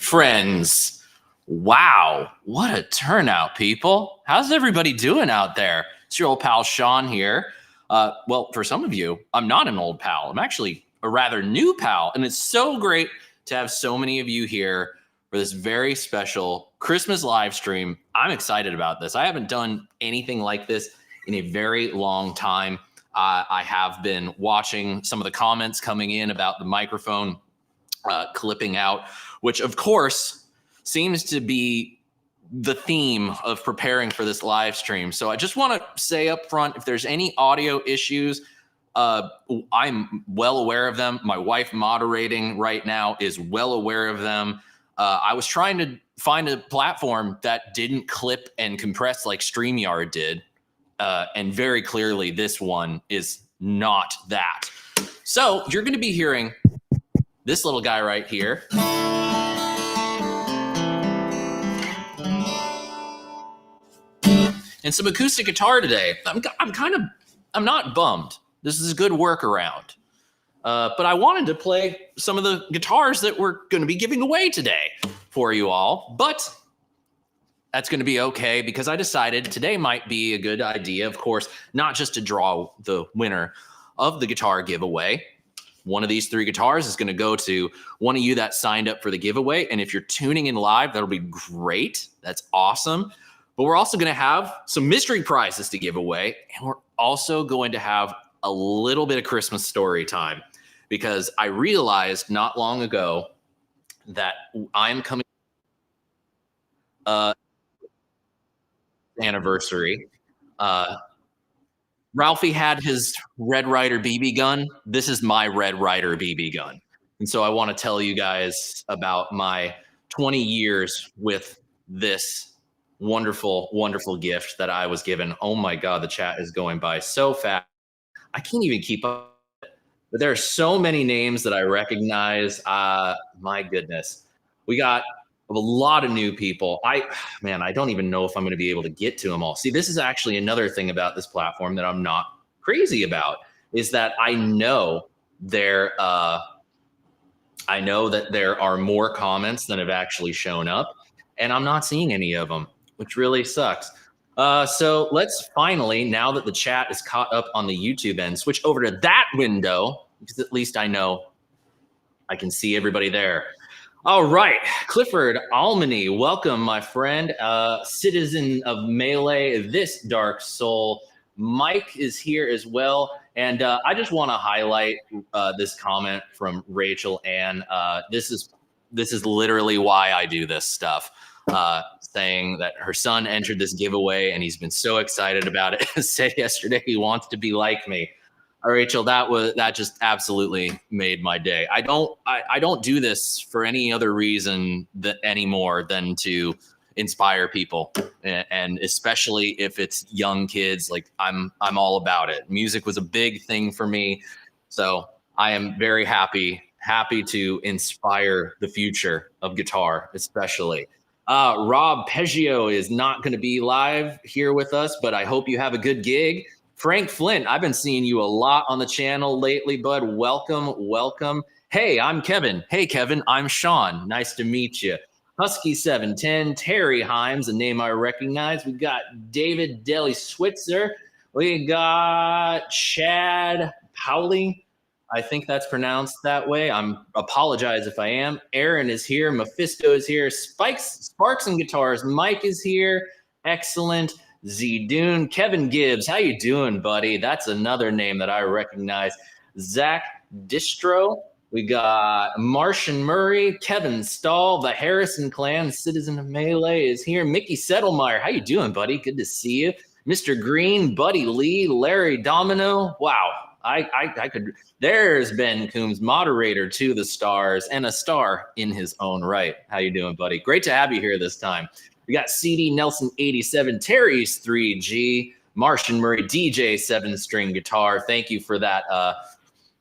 friends. Wow, what a turnout, people. How's everybody doing out there? It's your old pal Sean here. Well, for some of you, I'm not an old pal. I'm actually a rather new pal, and it's so great to have so many of you here for this very special Christmas live stream. I'm excited about this. I haven't done anything like this in a very long time. I have been watching some of the comments coming in about the microphone clipping out, which of course seems to be the theme of preparing for this live stream. So I just want to say up front, if there's any audio issues, I'm well aware of them. My wife moderating right now is well aware of them. I was trying to find a platform that didn't clip and compress like StreamYard did. And very clearly this one is not that. So you're going to be hearing this little guy right here. And some acoustic guitar today. I'm not bummed. This is a good workaround. But I wanted to play some of the guitars that we're going to be giving away today for you all. But that's going to be okay because I decided today might be a good idea, of course, not just to draw the winner of the guitar giveaway. One of these three guitars is going to go to one of you that signed up for the giveaway. And if you're tuning in live, that'll be great. That's awesome. But we're also going to have some mystery prizes to give away. And we're also going to have a little bit of Christmas story time because I realized not long ago that I'm coming anniversary. Ralphie had his Red Ryder BB gun. This is my Red Ryder BB gun. And so I want to tell you guys about my 20 years with this wonderful, wonderful gift that I was given. Oh my God, the chat is going by so fast. I can't even keep up. But there are so many names that I recognize. My goodness. We got a lot of new people. I don't even know if I'm going to be able to get to them all. See, this is actually another thing about this platform that I'm not crazy about is that I know that there are more comments than have actually shown up, and I'm not seeing any of them, which really sucks. So let's finally, now that the chat is caught up on the YouTube end, switch over to that window because at least I know I can see everybody there. All right, Clifford Almany, welcome, my friend, citizen of Melee, this dark soul. Mike is here as well, and I just want to highlight this comment from Rachel Ann. This is literally why I do this stuff, saying that her son entered this giveaway and he's been so excited about it. Said yesterday he wants to be like me. Rachel, that just absolutely made my day. I don't do this for any other reason anymore than to inspire people, and especially if it's young kids. Like I'm all about it. Music was a big thing for me, so I am very happy to inspire the future of guitar, especially. Rob Peggio is not going to be live here with us, but I hope you have a good gig. Frank Flint, I've been seeing you a lot on the channel lately, bud. Welcome, welcome. Hey, I'm Kevin. Hey, Kevin, I'm Sean. Nice to meet you. Husky710, Terry Himes, a name I recognize. We got David Deli Switzer. We got Chad Powley. I think that's pronounced that way. Apologize if I am. Aaron is here. Mephisto is here. Sparks and Guitars. Mike is here. Excellent. Z Dune, Kevin Gibbs, how you doing, buddy? That's another name that I recognize. Zach Distro, we got Martian Murray, Kevin Stahl, the Harrison clan, citizen of Melee is here. Mickey Settlemeyer, how you doing, buddy? Good to see you. Mr. Green, Buddy Lee, Larry Domino. Wow, I could. There's Ben Coombs, moderator to the stars and a star in his own right. How you doing, buddy? Great to have you here this time. We got CD Nelson 87, Terry's 3G, Martian Murray, DJ 7-string guitar. Thank you for that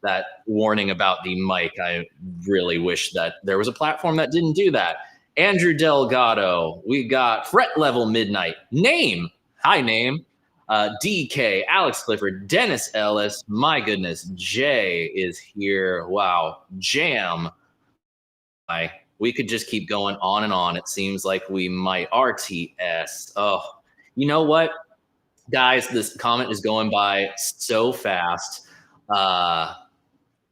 that warning about the mic. I really wish that there was a platform that didn't do that. Andrew Delgado. We got Fret Level Midnight. Name. Hi, Name. DK, Alex Clifford, Dennis Ellis. My goodness, Jay is here. Wow. Jam. We could just keep going on and on. It seems like we might. RTS. Oh, you know what, guys? This comment is going by so fast. I'm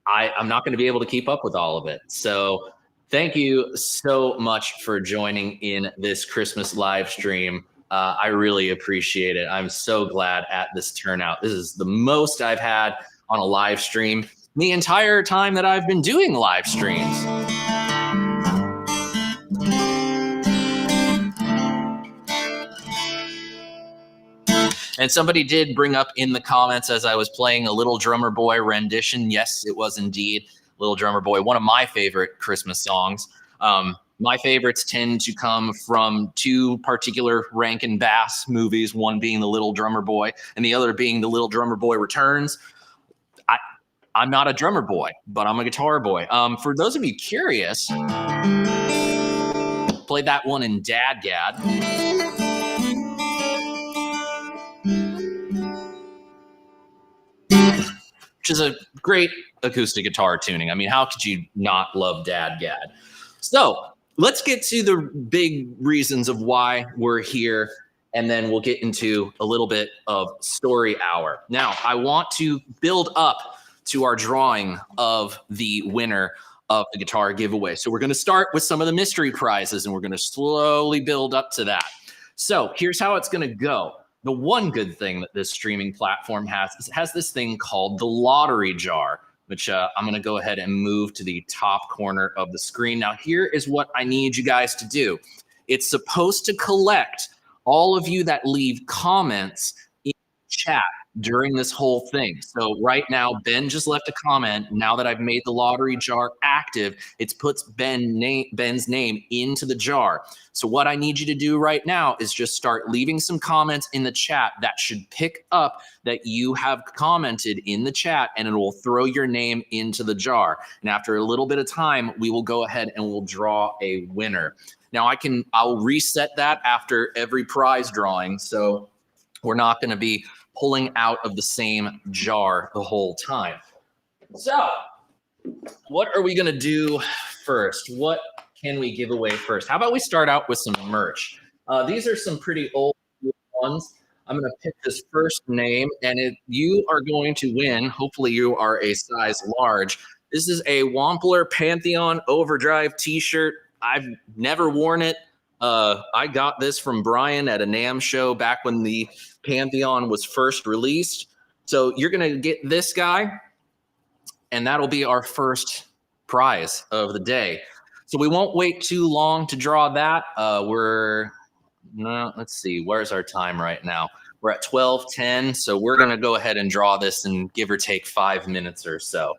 not going to be able to keep up with all of it. So thank you so much for joining in this Christmas live stream. I really appreciate it. I'm so glad at this turnout. This is the most I've had on a live stream the entire time that I've been doing live streams. And somebody did bring up in the comments as I was playing a Little Drummer Boy rendition. Yes, it was indeed Little Drummer Boy, one of my favorite Christmas songs. My favorites tend to come from two particular Rankin Bass movies, one being The Little Drummer Boy and the other being The Little Drummer Boy Returns. I'm not a drummer boy, but I'm a guitar boy. For those of you curious, played that one in Dadgad. Which is a great acoustic guitar tuning. I mean, how could you not love Dadgad? So let's get to the big reasons of why we're here, and then we'll get into a little bit of story hour. Now, I want to build up to our drawing of the winner of the guitar giveaway. So we're going to start with some of the mystery prizes, and we're going to slowly build up to that. So here's how it's going to go. The one good thing that this streaming platform has is it has this thing called the lottery jar, which I'm going to go ahead and move to the top corner of the screen. Now, here is what I need you guys to do. It's supposed to collect all of you that leave comments in chat during this whole thing. So right now, Ben just left a comment. Now that I've made the lottery jar active, it puts Ben's name into the jar. So what I need you to do right now is just start leaving some comments in the chat that should pick up that you have commented in the chat, and it will throw your name into the jar. And after a little bit of time, we will go ahead and we'll draw a winner. Now I'll reset that after every prize drawing. So we're not going to be pulling out of the same jar the whole time. So what are we going to do first? What can we give away first? How about we start out with some merch? These are some pretty old ones. I'm going to pick this first name, and you are going to win. Hopefully you are a size large. This is a Wampler Pantheon Overdrive t-shirt. I've never worn it. I got this from Brian at a NAMM show back when the Pantheon was first released. So you're going to get this guy, and that'll be our first prize of the day. So we won't wait too long to draw that. Let's see, where's our time right now? We're at 12:10, so we're going to go ahead and draw this in give or take 5 minutes or so.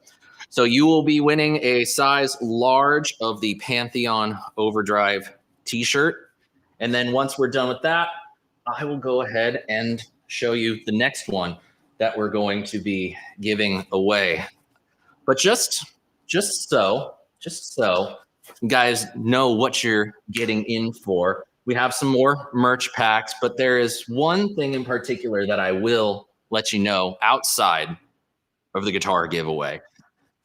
So you will be winning a size large of the Pantheon Overdrive t-shirt. And then once we're done with that, I will go ahead and show you the next one that we're going to be giving away. But just so you guys know what you're getting in for, we have some more merch packs, but there is one thing in particular that I will let you know outside of the guitar giveaway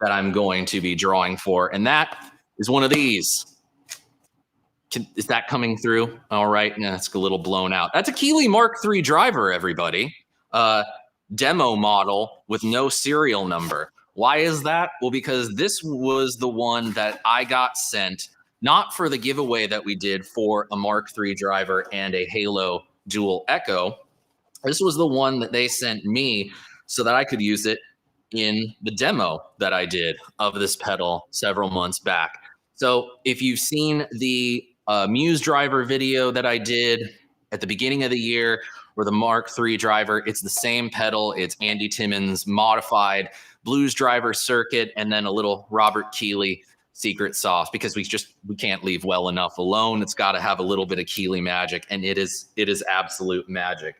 that I'm going to be drawing for, and that is one of these. Is that coming through? All right. No, it's a little blown out. That's a Keeley Mark III driver, everybody. Demo model with no serial number. Why is that? Well, because this was the one that I got sent, not for the giveaway that we did for a Mark III driver and a Halo Dual Echo. This was the one that they sent me so that I could use it in the demo that I did of this pedal several months back. So if you've seen the Muse driver video that I did at the beginning of the year, or the Mark III driver, it's the same pedal. It's Andy Timmons modified blues driver circuit, and then a little Robert Keeley secret sauce, because we can't leave well enough alone. It's got to have a little bit of Keeley magic, and it is absolute magic.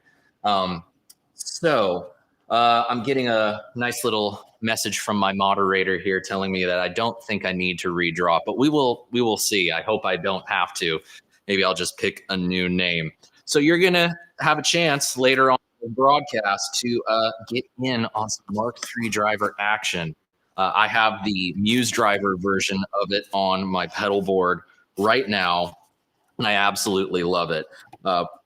So I'm getting a nice little message from my moderator here telling me that I don't think I need to redraw, but we will see. I hope I don't have to. Maybe I'll just pick a new name. So you're going to have a chance later on in the broadcast to get in on some Mark III driver action. I have the Muse driver version of it on my pedal board right now, and I absolutely love it.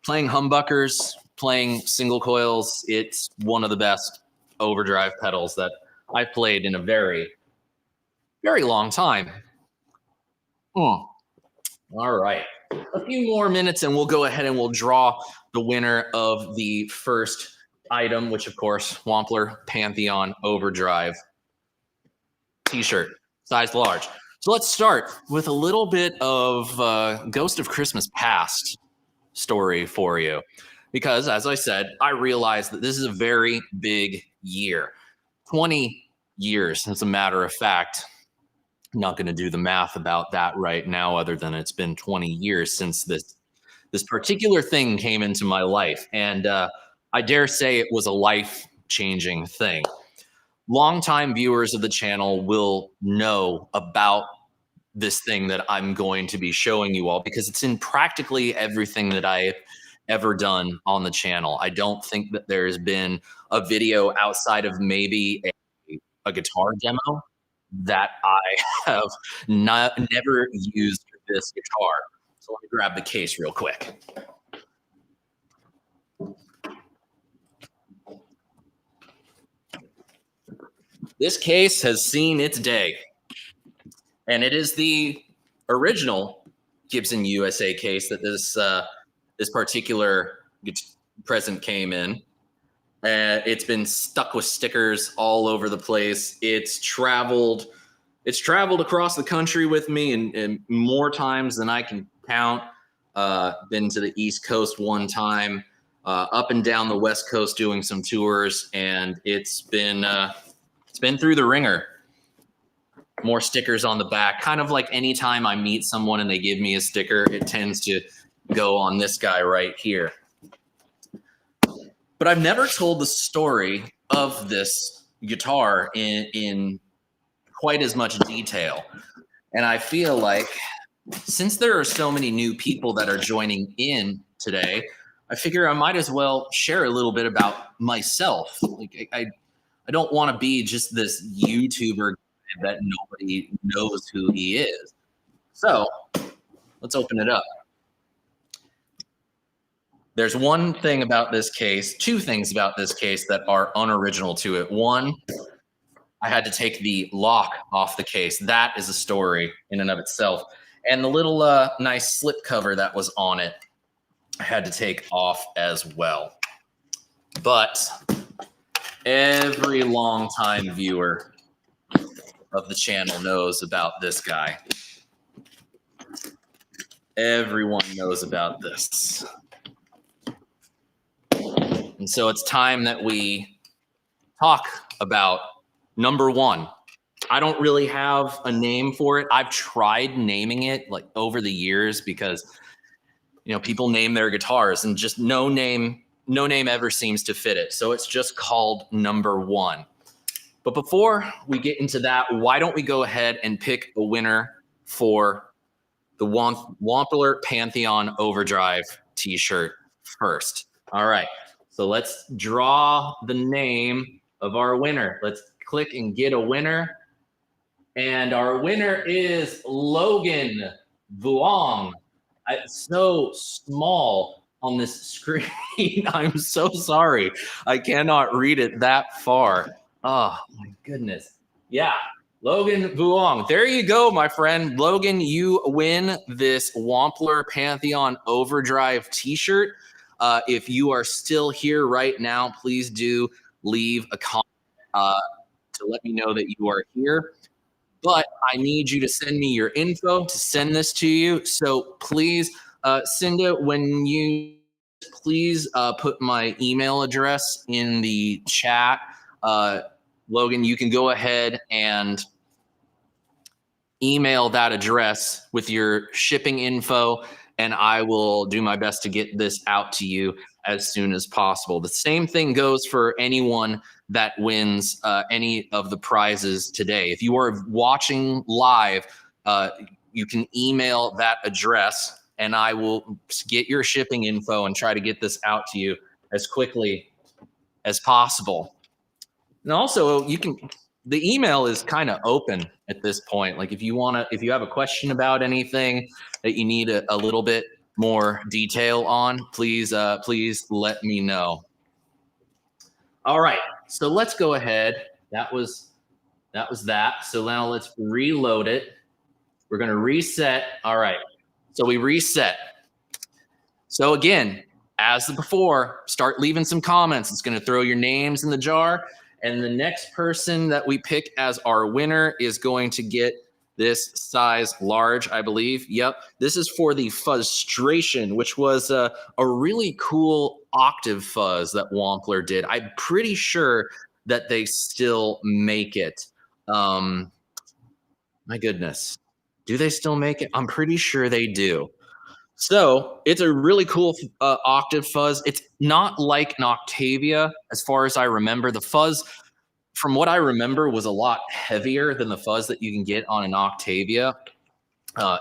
Playing humbuckers, playing single coils, it's one of the best overdrive pedals that I've played in a very, very long time. All right. A few more minutes and we'll go ahead and we'll draw the winner of the first item, which of course, Wampler Pantheon Overdrive t-shirt, size large. So let's start with a little bit of Ghost of Christmas Past story for you. Because as I said, I realized that this is a very big year. 20 years, as a matter of fact. I'm not going to do the math about that right now, other than it's been 20 years since this particular thing came into my life. And I dare say it was a life-changing thing. Longtime viewers of the channel will know about this thing that I'm going to be showing you all, because it's in practically everything that I've ever done on the channel. I don't think that there's been a video outside of maybe a guitar demo that I have never used this guitar. So let me grab the case real quick. This case has seen its day, and it is the original Gibson USA case that this particular present came in. It's been stuck with stickers all over the place. It's traveled across the country with me, and more times than I can count. Been to the East Coast one time, up and down the West Coast doing some tours, and it's been through the ringer. More stickers on the back. Kind of like anytime I meet someone and they give me a sticker, it tends to go on this guy right here. But I've never told the story of this guitar in quite as much detail. And I feel like since there are so many new people that are joining in today, I figure I might as well share a little bit about myself. Like I don't want to be just this YouTuber that nobody knows who he is. So let's open it up. There's one thing about this case, two things about this case that are unoriginal to it. One, I had to take the lock off the case. That is a story in and of itself. And the little nice slip cover that was on it, I had to take off as well. But every longtime viewer of the channel knows about this guy. Everyone knows about this. And so it's time that we talk about number one. I don't really have a name for it. I've tried naming it like over the years because, you know, people name their guitars and just no name ever seems to fit it. So it's just called number one. But before we get into that, why don't we go ahead and pick a winner for the Wampler Pantheon Overdrive t-shirt first. All right. So let's draw the name of our winner. Let's click and get a winner. And our winner is Logan Vuong. It's so small on this screen. I'm so sorry. I cannot read it that far. Oh, my goodness. Yeah, Logan Vuong. There you go, my friend. Logan, you win this Wampler Pantheon Overdrive t-shirt. If you are still here right now, please do leave a comment to let me know that you are here. But I need you to send me your info to send this to you. So please, Cinda, when you please put my email address in the chat. Logan, you can go ahead and email that address with your shipping info, and I will do my best to get this out to you as soon as possible. The same thing goes for anyone that wins any of the prizes today. If you are watching live, you can email that address, and I will get your shipping info and try to get this out to you as quickly as possible. And also, the email is kind of open at this point. Like if you have a question about anything that you need a little bit more detail on, please let me know. All right, so let's go ahead. That was that. So now let's reload it. We're going to reset. All right. So we reset. So again, as before, start leaving some comments. It's going to throw your names in the jar. And the next person that we pick as our winner is going to get this size large, I believe. Yep. This is for the Fuzzstration, which was a really cool octave fuzz that Wampler did. I'm pretty sure that they still make it. My goodness. Do they still make it? I'm pretty sure they do. So it's a really cool octave fuzz. It's not like an Octavia, as far as I remember. The fuzz, from what I remember, was a lot heavier than the fuzz that you can get on an Octavia.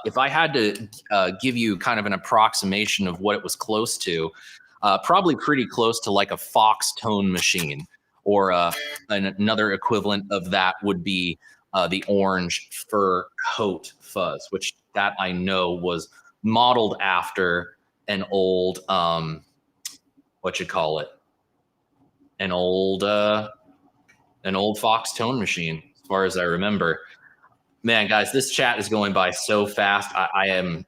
If I had to give you kind of an approximation of what it was close to, probably pretty close to like a Fox tone machine, or another equivalent of that would be the orange fur coat fuzz, which that I know was modeled after an old an old Fox tone machine, as far as I remember. Man, guys, this chat is going by so fast. I am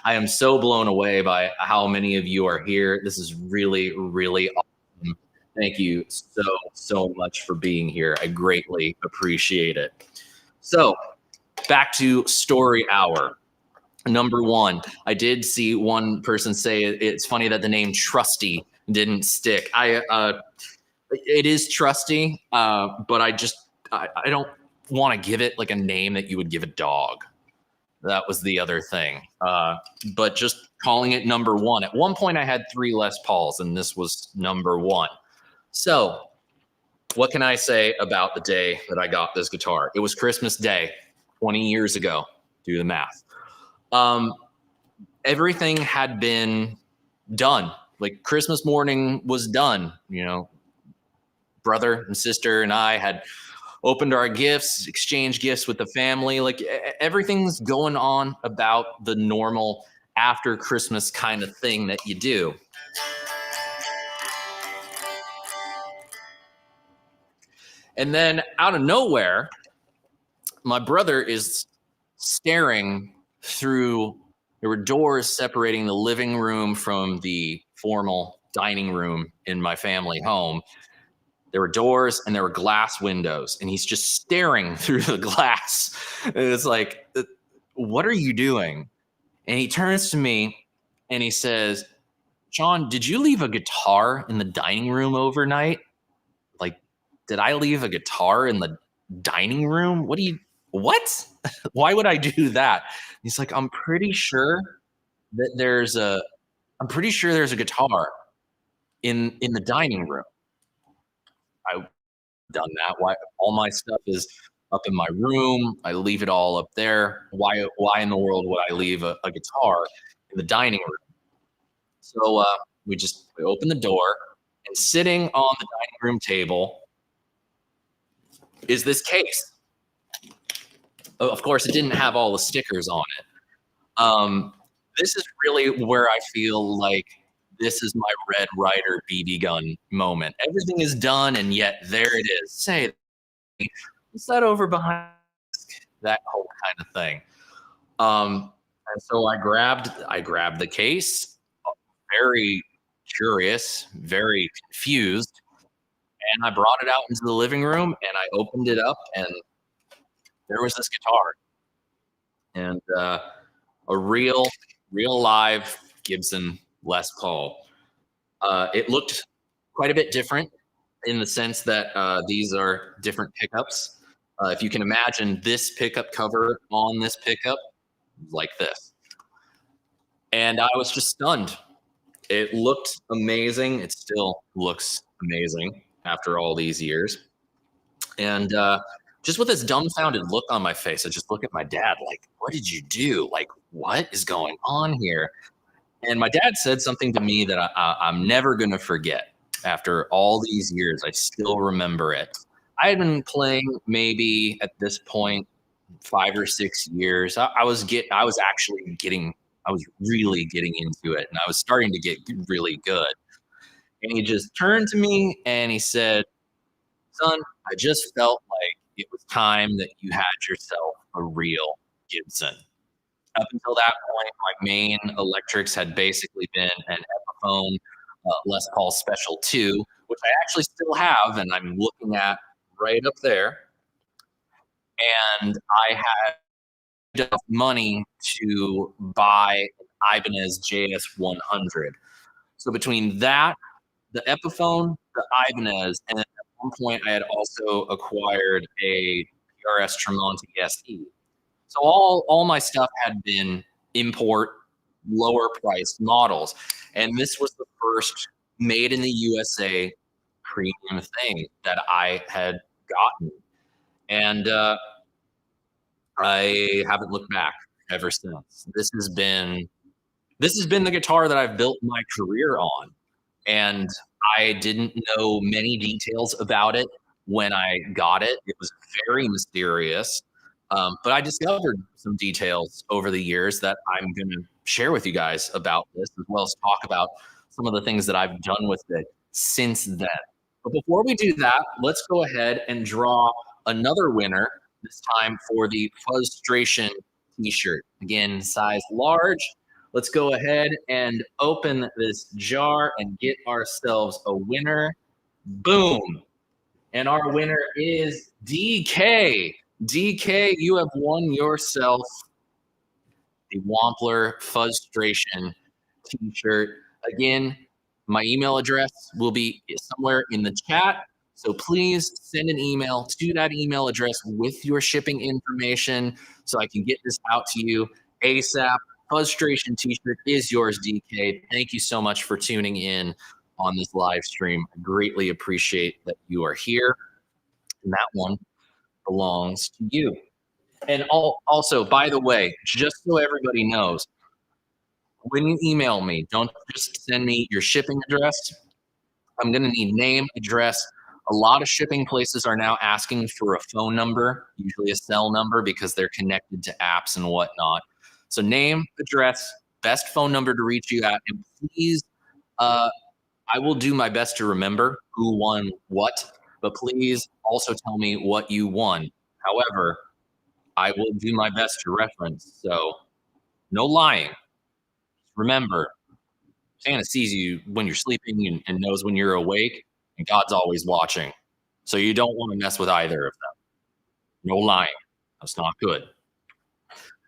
I am so blown away by how many of you are here. This is really, really awesome. Thank you so much for being here. I greatly appreciate it. So back to story hour. Number one, I did see one person say it's funny that the name Trusty didn't stick. It is Trusty, but I don't want to give it like a name that you would give a dog. That was the other thing. But just calling it number one. At one point, I had 3 Les Pauls, and this was number one. So what can I say about the day that I got this guitar? It was Christmas Day, 20 years ago. Do the math. Everything had been done. Like Christmas morning was done. You know, brother and sister and I had opened our gifts, exchanged gifts with the family. Like everything's going on about the normal after Christmas kind of thing that you do. And then out of nowhere, my brother is staring through. There were doors separating the living room from the formal dining room in my family home. There were doors and there were glass windows, and he's just staring through the glass. And it's like, what are you doing? And he turns to me and he says, John, did you leave a guitar in the dining room overnight? Like, did I leave a guitar in the dining room? What? Why would I do that? He's like, I'm pretty sure there's a guitar in the dining room. I've done that. Why? All my stuff is up in my room. I leave it all up there. Why in the world would I leave a guitar in the dining room? So we open the door, and sitting on the dining room table is this case. Of course, it didn't have all the stickers on it. This is really where I feel like this is my Red Ryder BB gun moment. Everything is done, and yet there it is. Say, what's that over behind? That whole kind of thing. And so I grabbed the case, very curious, very confused, and I brought it out into the living room, and I opened it up, and there was this guitar, and a real live Gibson Les Paul. It looked quite a bit different in the sense that these are different pickups. If you can imagine this pickup cover on this pickup, like this. And I was just stunned. It looked amazing. It still looks amazing after all these years. And just with this dumbfounded look on my face, I just look at my dad like, what did you do? Like, what is going on here? And my dad said something to me that I'm never going to forget. After all these years, I still remember it. I had been playing maybe at this point 5 or 6 years. I was really getting into it, and I was starting to get really good. And he just turned to me and he said, "Son, I just felt like it was time that you had yourself a real Gibson." Up until that point, my main electrics had basically been an Epiphone Les Paul Special 2, which I actually still have, and I'm looking at right up there. And I had enough money to buy an Ibanez JS 100. So between that, the Epiphone, the Ibanez, and at one point I had also acquired a PRS Tremonti SE. So all my stuff had been import, lower priced models, and this was the first made in the USA premium thing that I had gotten, and I haven't looked back ever since. This has been the guitar that I've built my career on, and I didn't know many details about it when I got it. It was very mysterious, but I discovered some details over the years that I'm going to share with you guys about this, as well as talk about some of the things that I've done with it since then. But before we do that, let's go ahead and draw another winner, this time for the Fuzzstration t-shirt. Again, size large. Let's go ahead and open this jar and get ourselves a winner. Boom. And our winner is DK. DK, you have won yourself the Wampler Fuzzstration t-shirt. Again, my email address will be somewhere in the chat. So please send an email to that email address with your shipping information so I can get this out to you ASAP. Fuzzstration t-shirt is yours, DK. Thank you so much for tuning in on this live stream. I greatly appreciate that you are here. And that one belongs to you. And also, by the way, just so everybody knows, when you email me, don't just send me your shipping address. I'm going to need name, address. A lot of shipping places are now asking for a phone number, usually a cell number, because they're connected to apps and whatnot. So name, address, best phone number to reach you at, and please, I will do my best to remember who won what, but please also tell me what you won. However, I will do my best to reference, so no lying. Remember, Santa sees you when you're sleeping and knows when you're awake, and God's always watching. So you don't want to mess with either of them. No lying. That's not good.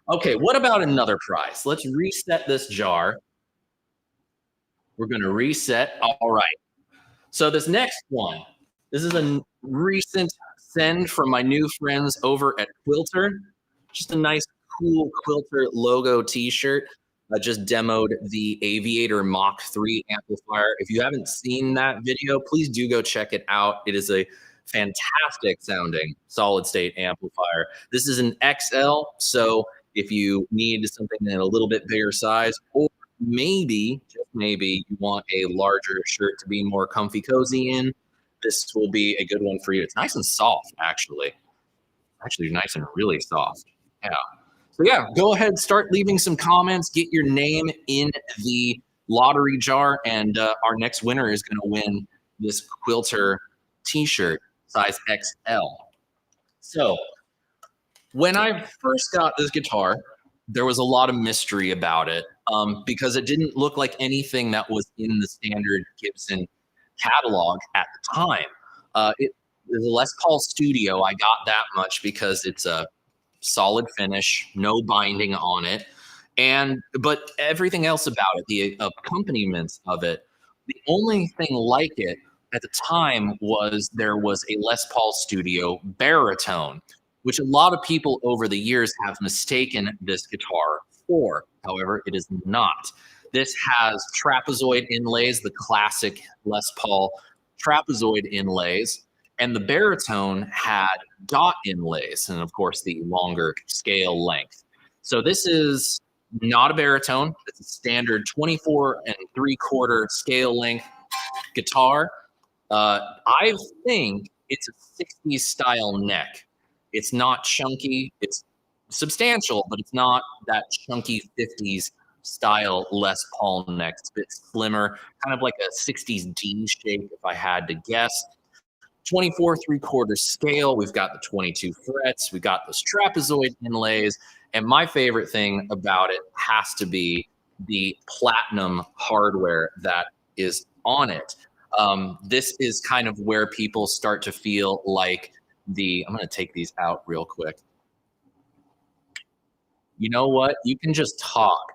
Okay, what about another prize? Let's reset this jar. We're going to reset. All right. So this next one, this is a recent send from my new friends over at Quilter. Just a nice, cool Quilter logo t-shirt. I just demoed the Aviator Mach 3 amplifier. If you haven't seen that video, please do go check it out. It is a fantastic sounding solid state amplifier. This is an XL, so if you need something in a little bit bigger size, or maybe, just maybe, you want a larger shirt to be more comfy cozy in, this will be a good one for you. It's nice and soft, actually. Actually, nice and really soft. Yeah. So yeah, go ahead, start leaving some comments, get your name in the lottery jar, and our next winner is going to win this Quilter t-shirt, size XL. So when I first got this guitar, there was a lot of mystery about it because it didn't look like anything that was in the standard Gibson catalog at the time. It was a Les Paul Studio. I got that much because it's a solid finish, no binding on it, but everything else about it, the accompaniments of it, the only thing like it at the time was there was a Les Paul Studio baritone, which a lot of people over the years have mistaken this guitar for. However, it is not. This has trapezoid inlays, the classic Les Paul trapezoid inlays, and the baritone had dot inlays, and of course the longer scale length. So this is not a baritone. It's a standard 24 3/4 scale length guitar. I think it's a 60s style neck. It's not chunky. It's substantial, but it's not that chunky 50s style Les Paul neck. It's a bit slimmer, kind of like a 60s D shape, if I had to guess. 24 3/4 scale. We've got the 22 frets. We've got those trapezoid inlays. And my favorite thing about it has to be the platinum hardware that is on it. This is kind of where people start to feel like I'm going to take these out real quick. You know what? You can just talk.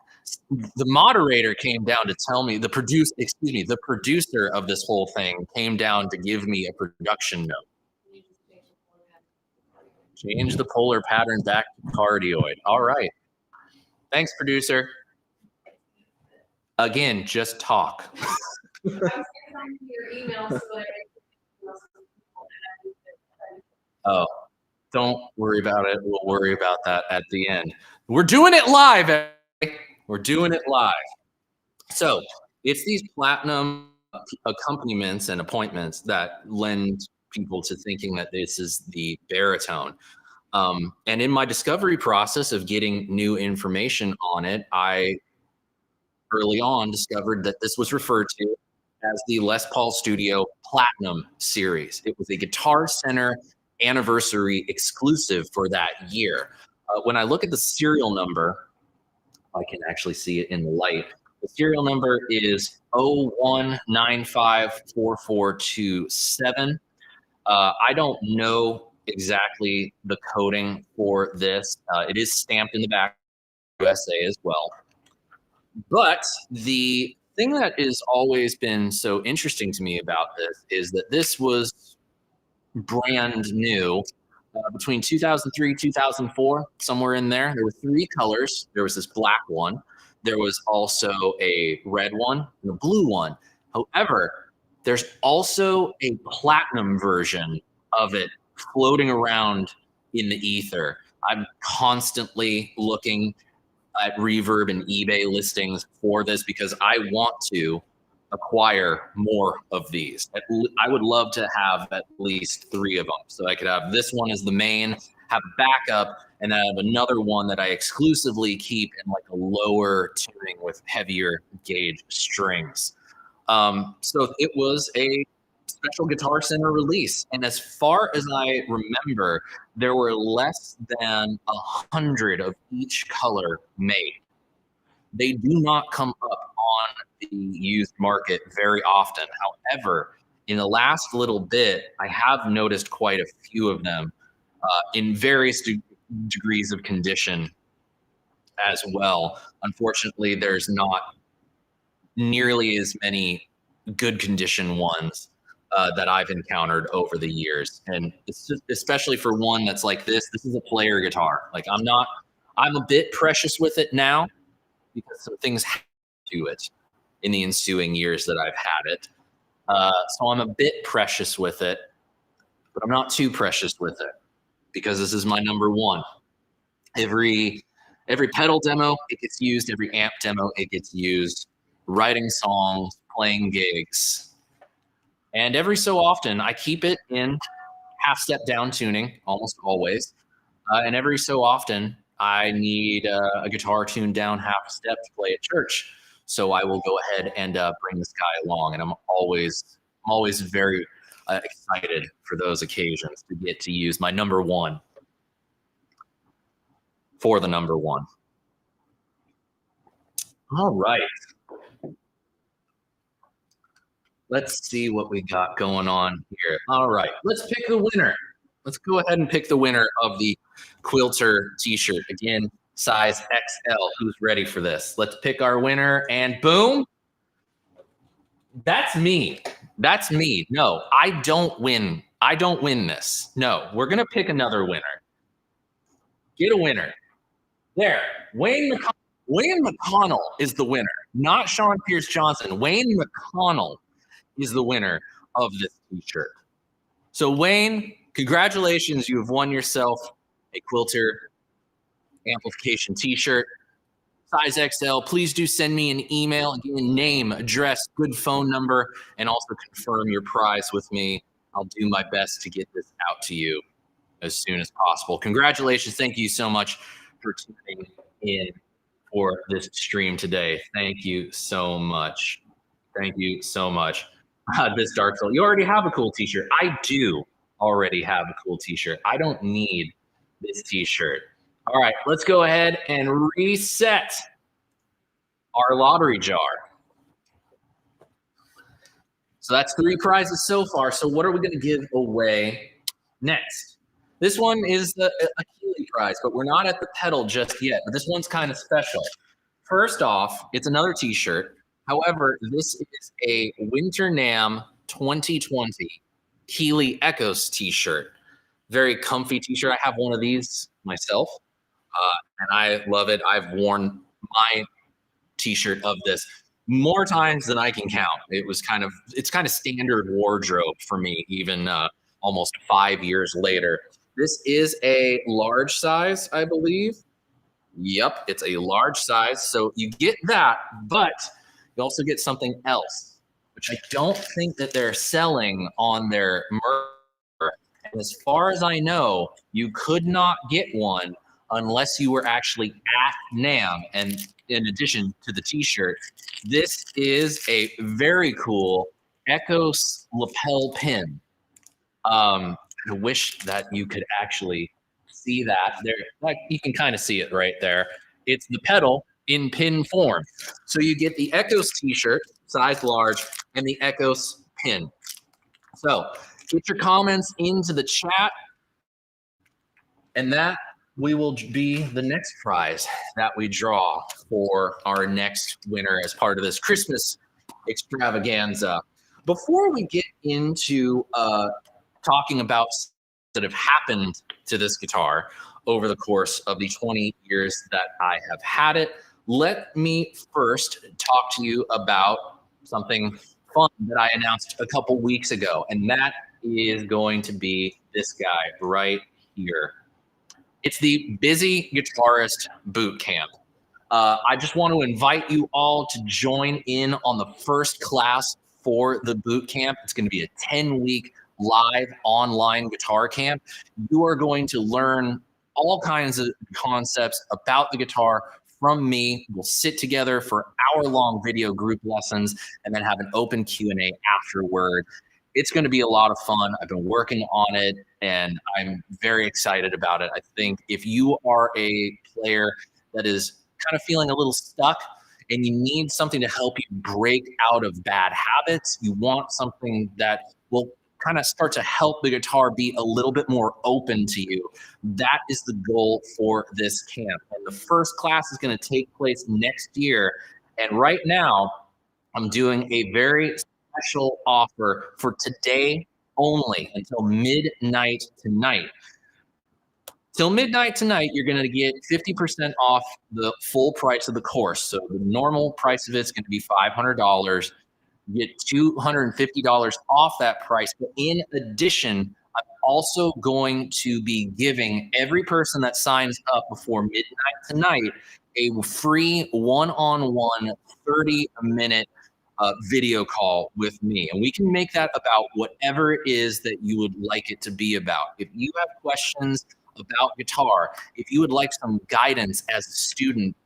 The moderator came down to tell me, the producer of this whole thing came down to give me a production note. Change the polar pattern back to cardioid. All right. Thanks, producer. Again, just talk. Oh, don't worry about it. We'll worry about that at the end. We're doing it live. We're doing it live. So it's these platinum accompaniments and appointments that lend people to thinking that this is the baritone. And in my discovery process of getting new information on it, I early on discovered that this was referred to as the Les Paul Studio Platinum Series. It was a Guitar Center anniversary exclusive for that year. When I look at the serial number, I can actually see it in the light. The serial number is 01954427. I don't know exactly the coding for this. It is stamped in the back, USA as well. But the thing that has always been so interesting to me about this is that this was brand new between 2003, 2004, somewhere in there. There were 3 colors. There was this black one. There was also a red one and a blue one. However, there's also a platinum version of it floating around in the ether. I'm constantly looking at Reverb and eBay listings for this because I want to acquire more of these. I would love to have at least 3 of them. So I could have this one as the main, have a backup, and then I have another one that I exclusively keep in like a lower tuning with heavier gauge strings. So it was a special Guitar Center release. And as far as I remember, there were less than 100 of each color made. They do not come up on the used market very often. However, in the last little bit, I have noticed quite a few of them in various degrees of condition as well. Unfortunately, there's not nearly as many good condition ones that I've encountered over the years. And it's just, especially for one that's like this is a player guitar. Like I'm a bit precious with it now because some things happened to it in the ensuing years that I've had it. So I'm a bit precious with it, but I'm not too precious with it because this is my number one. Every pedal demo, it gets used. Every amp demo, it gets used. Writing songs, playing gigs. And every so often, I keep it in half-step down tuning, almost always. And every so often, I need a guitar tuned down half a step to play at church. So I will go ahead and bring this guy along. And I'm always very excited for those occasions to get to use my number one for the number one. All right. Let's see what we got going on here. All right, let's pick the winner. Let's go ahead and pick the winner of the Quilter t-shirt. Again, size XL. Who's ready for this? Let's pick our winner and boom. That's me. That's me. No, I don't win. I don't win this. No, we're going to pick another winner. Get a winner. There. Wayne McConnell is the winner, not Sean Pierce Johnson. Wayne McConnell is the winner of this t-shirt. So Wayne, congratulations. You have won yourself a Quilter amplification t-shirt, size XL. Please do send me an email, again, name, address, good phone number, and also confirm your prize with me. I'll do my best to get this out to you as soon as possible. Congratulations. Thank you so much for tuning in for this stream today. Thank you so much. Thank you so much. This Dark Soul, you already have a cool t-shirt. I do already have a cool t-shirt. I don't need this t-shirt. All right, let's go ahead and reset our lottery jar. So that's 3 prizes so far. So what are we going to give away next? This one is a Keeley prize, but we're not at the pedal just yet. But this one's kind of special. First off, it's another t-shirt. However, this is a Winter NAMM 2020 Keeley Echoes t-shirt. Very comfy t-shirt. I have one of these myself, and I love it. I've worn my t-shirt of this more times than I can count. It's kind of standard wardrobe for me, even almost 5 years later. This is a large size, I believe. Yep, it's a large size. So you get that, but you also get something else, which I don't think that they're selling on their merch. And as far as I know, you could not get one unless you were actually at NAMM. And in addition to the t-shirt, this is a very cool Echoes lapel pin. I wish that you could actually see that there. Like, you can kind of see it right there. It's the pedal in pin form. So you get the Echoes t-shirt, size large, and the Echoes pin. So get your comments into the chat, and that will be the next prize that we draw for our next winner as part of this Christmas extravaganza. Before we get into talking about that have happened to this guitar over the course of the 20 years that I have had it, let me first talk to you about something fun that I announced a couple weeks ago, and that is going to be this guy right here. It's the Busy Guitarist Bootcamp. I just want to invite you all to join in on the first class for the bootcamp. It's going to be a 10-week live online guitar camp. You are going to learn all kinds of concepts about the guitar from me. We'll sit together for hour-long video group lessons and then have an open Q&A afterward. It's going to be a lot of fun. I've been working on it, and I'm very excited about it. I think if you are a player that is kind of feeling a little stuck and you need something to help you break out of bad habits, you want something that will kind of start to help the guitar be a little bit more open to you, that is the goal for this camp. And the first class is going to take place next year. And right now, I'm doing a very special offer for today only until midnight tonight. Till midnight tonight, you're going to get 50% off the full price of the course. So the normal price of it's going to be $500. You get $250 off that price. But in addition, I'm also going to be giving every person that signs up before midnight tonight a free one-on-one 30-minute video call with me. And we can make that about whatever it is that you would like it to be about. If you have questions about guitar, if you would like some guidance as a student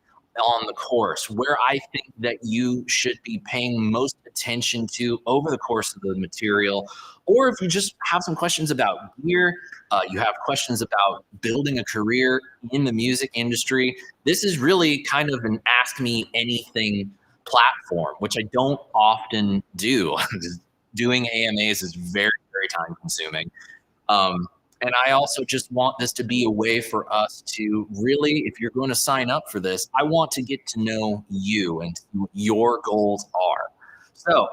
on the course, where I think that you should be paying most attention to over the course of the material, or if you just have some questions about gear, you have questions about building a career in the music industry, this is really kind of an ask me anything platform, which I don't often do. Doing AMAs is very, very time consuming. And I also just want this to be a way for us to really, if you're going to sign up for this, I want to get to know you and what your goals are. So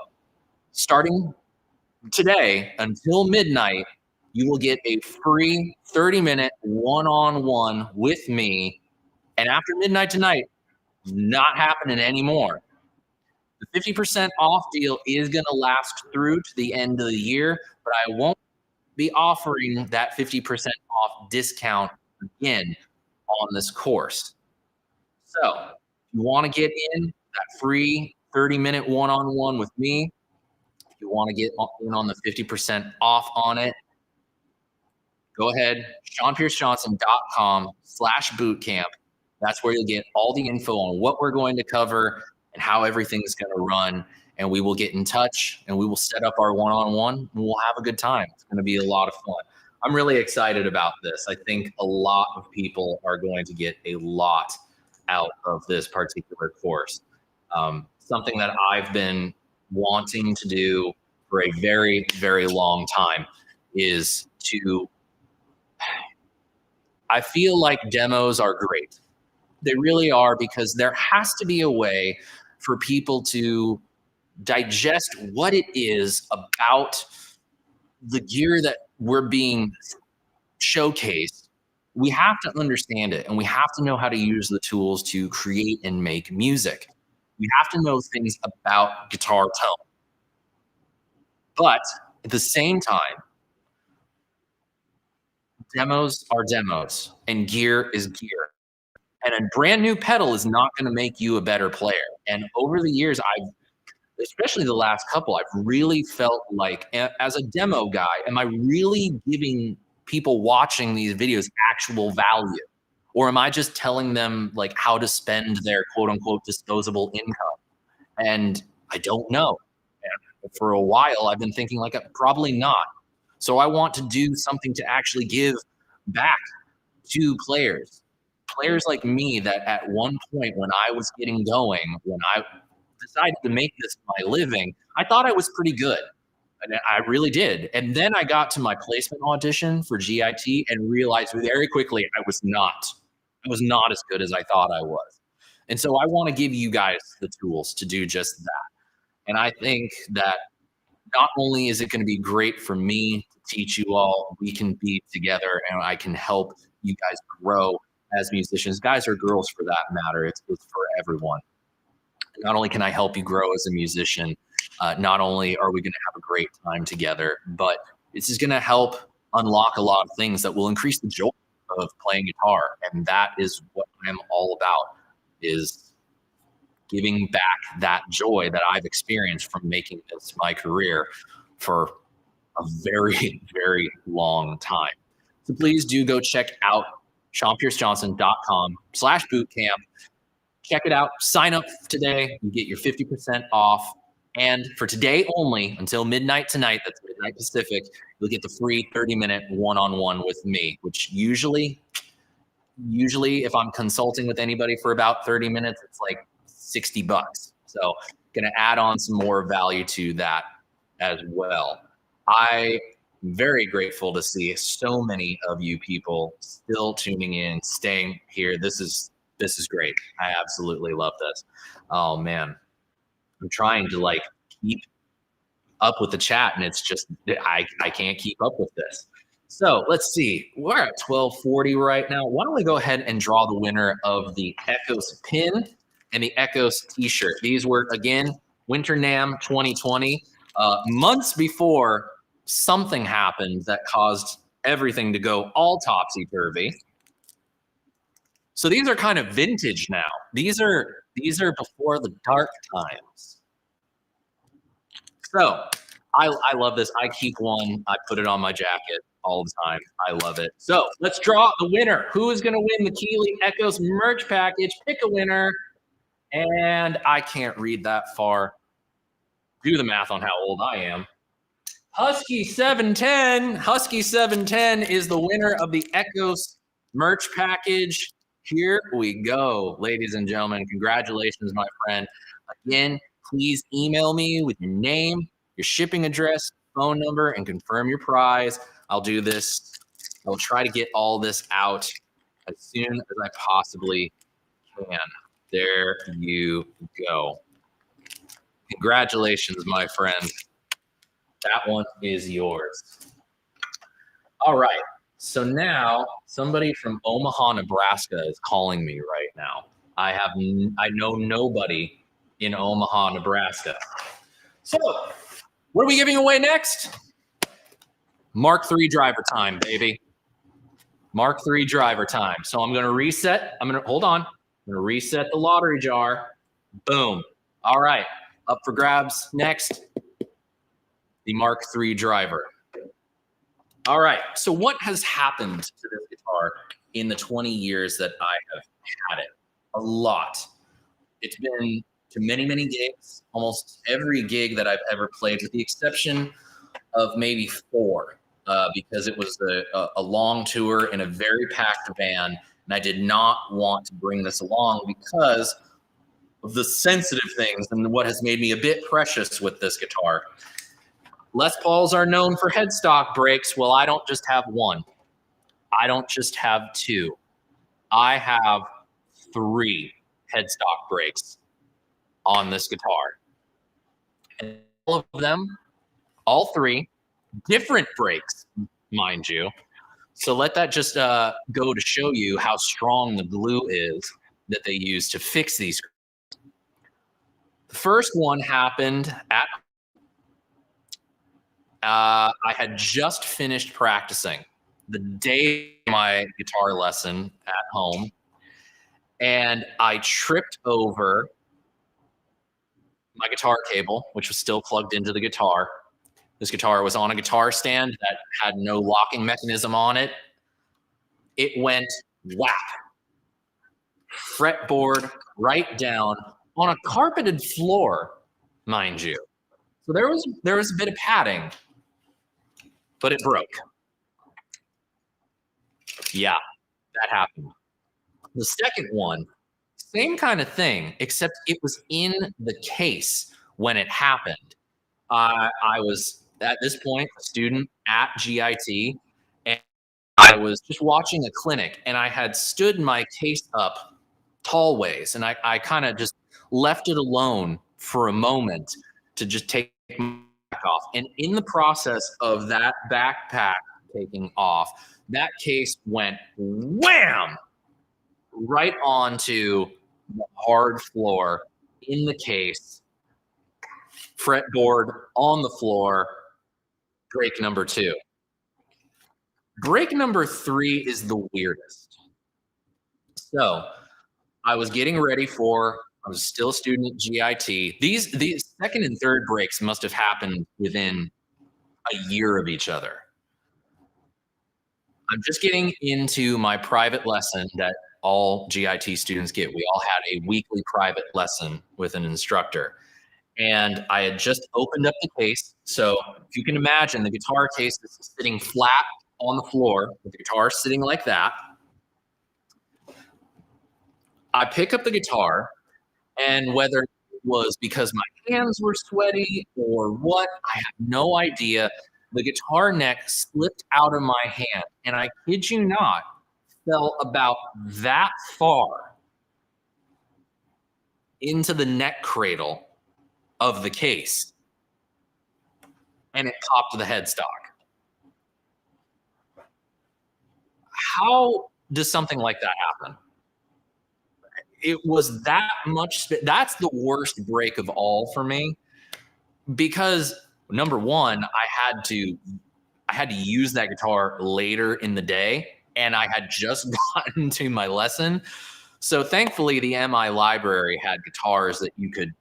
starting today until midnight, you will get a free 30-minute one-on-one with me. And after midnight tonight, not happening anymore. The 50% off deal is going to last through to the end of the year, but I won't be offering that 50% off discount again on this course. So if you want to get in that free 30-minute one-on-one with me, if you want to get in on the 50% off on it, go ahead, SeanPierceJohnson.com/bootcamp. That's where you'll get all the info on what we're going to cover and how everything's going to run. And we will get in touch and we will set up our one-on-one and we'll have a good time. It's going to be a lot of fun. I'm really excited about this. I think a lot of people are going to get a lot out of this particular course. Something that I've been wanting to do for a very, very long time is to, I feel like demos are great. They really are, because there has to be a way for people to digest what it is about the gear that we're being showcased. We have to understand it, and we have to know how to use the tools to create and make music. We have to know things about guitar tone. But at the same time, demos are demos and gear is gear. And a brand new pedal is not going to make you a better player. And over the years, especially the last couple, I've really felt like, as a demo guy, am I really giving people watching these videos actual value? Or am I just telling them like how to spend their quote unquote disposable income? And I don't know. And for a while, I've been thinking like, probably not. So I want to do something to actually give back to players like me, that at one point when I was getting going, when I decided to make this my living, I thought I was pretty good. And I really did. And then I got to my placement audition for GIT and realized very quickly I was not as good as I thought I was. And so I want to give you guys the tools to do just that. And I think that not only is it going to be great for me to teach you all, we can be together and I can help you guys grow as musicians, guys or girls for that matter. It's for everyone. Not only can I help you grow as a musician, not only are we going to have a great time together, but this is going to help unlock a lot of things that will increase the joy of playing guitar. And that is what I'm all about, is giving back that joy that I've experienced from making this my career for a very, very long time. So please do go check out SeanPierceJohnson.com/bootcamp. Check it out. Sign up today. You get your 50% off. And for today only, until midnight tonight, that's midnight Pacific, you'll get the free 30-minute one-on-one with me, which usually if I'm consulting with anybody for about 30 minutes, it's like $60. So going to add on some more value to that as well. I'm very grateful to see so many of you people still tuning in, staying here. This is great. I absolutely love this. Oh man, I'm trying to like keep up with the chat, and it's just I can't keep up with this. So let's see. We're at 12:40 right now. Why don't we go ahead and draw the winner of the Echos pin and the Echos t-shirt. These were, again, Winter NAMM 2020, months before something happened that caused everything to go all topsy-turvy. So these are kind of vintage now. These are before the dark times. So I love this. I keep one. I put it on my jacket all the time. I love it. So let's draw the winner. Who is going to win the Keeley Echos merch package? Pick a winner. And I can't read that far. Do the math on how old I am. Husky 710. Husky 710 is the winner of the Echos merch package. Here we go, ladies and gentlemen. Congratulations, my friend. Again, please email me with your name, your shipping address, phone number, and confirm your prize. I'll do this. I'll try to get all this out as soon as I possibly can. There you go. Congratulations, my friend. That one is yours. All right. So now somebody from Omaha, Nebraska is calling me right now. I know nobody in Omaha, Nebraska. So what are we giving away next? Mark III driver time, baby. Mark III driver time. So I'm going to reset. Hold on. I'm going to reset the lottery jar. Boom. All right. Up for grabs next, the Mark III driver. All right. So what has happened to this guitar in the 20 years that I have had it a lot. It's been to many, many gigs, almost every gig that I've ever played, with the exception of maybe 4, because it was a long tour in a very packed van, and I did not want to bring this along because of the sensitive things and what has made me a bit precious with this guitar. Les Pauls are known for headstock breaks. Well, I don't just have 1. I don't just have 2. I have 3 headstock breaks on this guitar. And all of them, all 3, different breaks, mind you. So let that just go to show you how strong the glue is that they use to fix these. The first one happened at I had just finished practicing the day of my guitar lesson at home, and I tripped over my guitar cable, which was still plugged into the guitar. This guitar was on a guitar stand that had no locking mechanism on it. It went whap, fretboard right down on a carpeted floor, mind you. So there was a bit of padding, but it broke. Yeah, that happened. The second one, same kind of thing, except it was in the case when it happened. I was, at this point, a student at GIT, and I was just watching a clinic, and I had stood my case up tall ways, and I kind of just left it alone for a moment to just take my back off. And in the process of that backpack taking off, that case went wham right onto the hard floor in the case, fretboard on the floor, break number 2. Break number 3 is the weirdest. So I was getting ready I was still a student at GIT. These second and third breaks must have happened within a year of each other. I'm just getting into my private lesson that all GIT students get. We all had a weekly private lesson with an instructor. And I had just opened up the case. So if you can imagine, the guitar case is sitting flat on the floor, with the guitar sitting like that. I pick up the guitar, and whether it was because my hands were sweaty or what, I have no idea. The guitar neck slipped out of my hand, and I kid you not, fell about that far into the neck cradle of the case, and it popped the headstock. How does something like that happen? It was that much. That's the worst break of all for me, because number one, I had to use that guitar later in the day, and I had just gotten to my lesson. So thankfully, the MI library had guitars that you could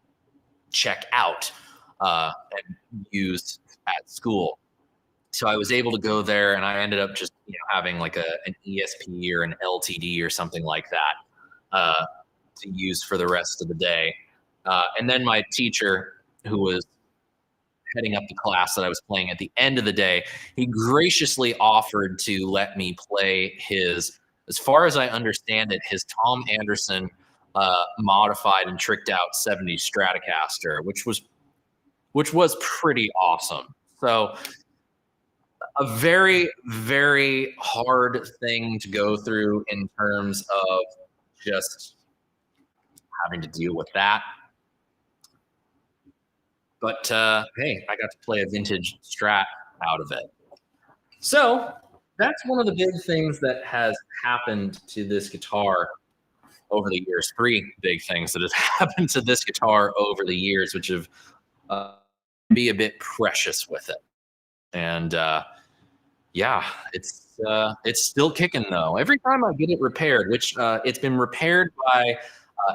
check out and use at school. So I was able to go there, and I ended up just having like an ESP or an LTD or something like that to use for the rest of the day. And then my teacher, who was heading up the class that I was playing at the end of the day, he graciously offered to let me play his, as far as I understand it, his Tom Anderson modified and tricked out 70s Stratocaster, which was pretty awesome. So a very, very hard thing to go through in terms of just having to deal with that. But hey, I got to play a vintage Strat out of it. So that's one of the big things that has happened to this guitar over the years. 3 big things that have happened to this guitar over the years, which have be a bit precious with it. And yeah, it's still kicking though. Every time I get it repaired, which it's been repaired by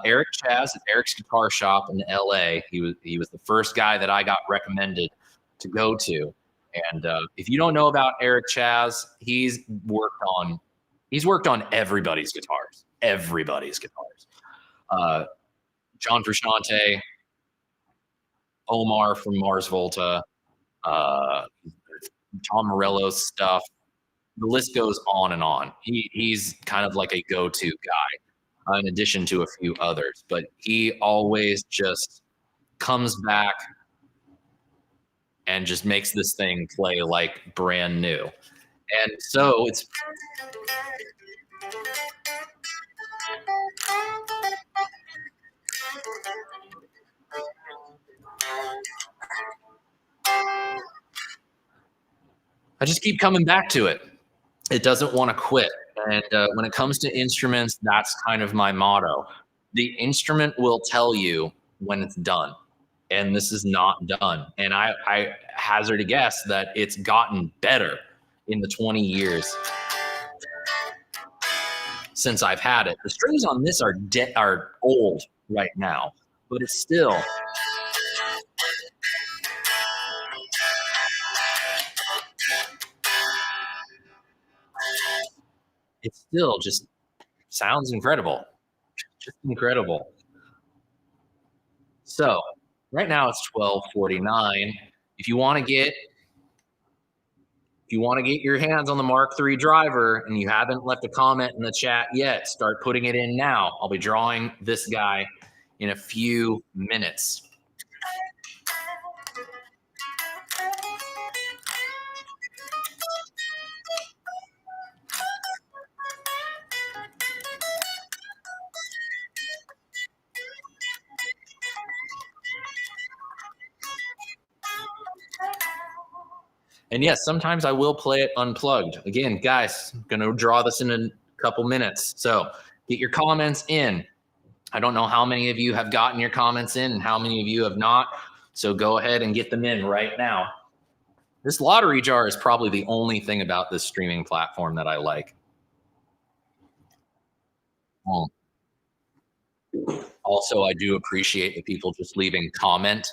Eric Chaz at Eric's Guitar Shop in LA. He was the first guy that I got recommended to go to. And if you don't know about Eric Chaz, he's worked on everybody's guitars. everybody's guitars. John Frusciante, Omar from Mars Volta, uh, Tom Morello's stuff. The list goes on and on. He's kind of like a go-to guy, in addition to a few others. But he always just comes back and just makes this thing play like brand new. And so it's I just keep coming back to it. It doesn't want to quit. And when it comes to instruments, that's kind of my motto. The instrument will tell you when it's done, and this is not done. And I hazard a guess that it's gotten better in the 20 years since I've had it. The strings on this are old right now, but it's still just sounds incredible. Just incredible. So right now it's 12:49. If you want to get your hands on the Mark III driver and you haven't left a comment in the chat yet, start putting it in now. I'll be drawing this guy in a few minutes. And yes, sometimes I will play it unplugged. Again, guys, I'm going to draw this in a couple minutes. So get your comments in. I don't know how many of you have gotten your comments in and how many of you have not. So go ahead and get them in right now. This lottery jar is probably the only thing about this streaming platform that I like. Also, I do appreciate the people just leaving comment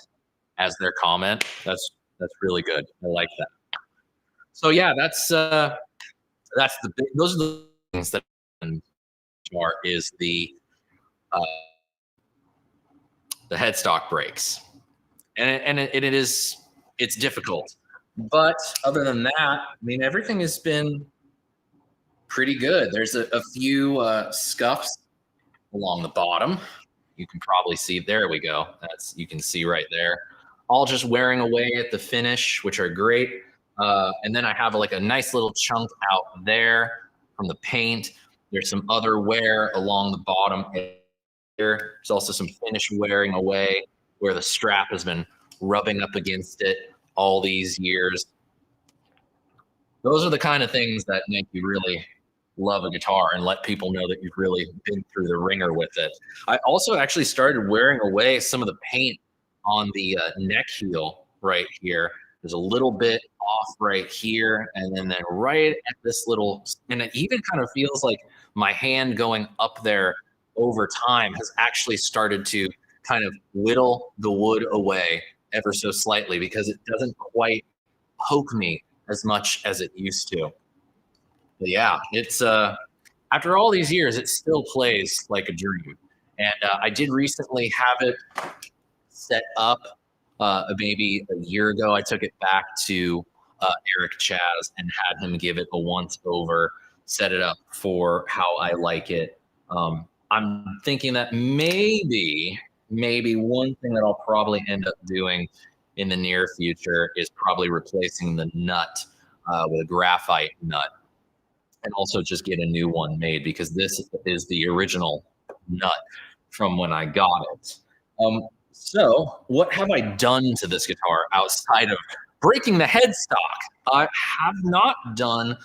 as their comment. That's really good. I like that. So yeah, those are the things that is the headstock breaks, and it's difficult. But other than that, I mean, everything has been pretty good. There's a few scuffs along the bottom. You can probably see, there we go. You can see right there. All just wearing away at the finish, which are great. And then I have like a nice little chunk out there from the paint. There's some other wear along the bottom here. There's also some finish wearing away where the strap has been rubbing up against it all these years. Those are the kind of things that make you really love a guitar and let people know that you've really been through the ringer with it. I also actually started wearing away some of the paint on the neck heel right here. There's a little bit off right here, and then right at this little, and it even kind of feels like my hand going up there over time has actually started to kind of whittle the wood away ever so slightly because it doesn't quite poke me as much as it used to. But yeah, it's after all these years, it still plays like a dream. And I did recently have it set up maybe a year ago. I took it back to Eric Chaz and had him give it a once over, set it up for how I like it. I'm thinking that maybe one thing that I'll probably end up doing in the near future is probably replacing the nut with a graphite nut, and also just get a new one made because this is the original nut from when I got it. So what have I done to this guitar outside of breaking the headstock? I have not done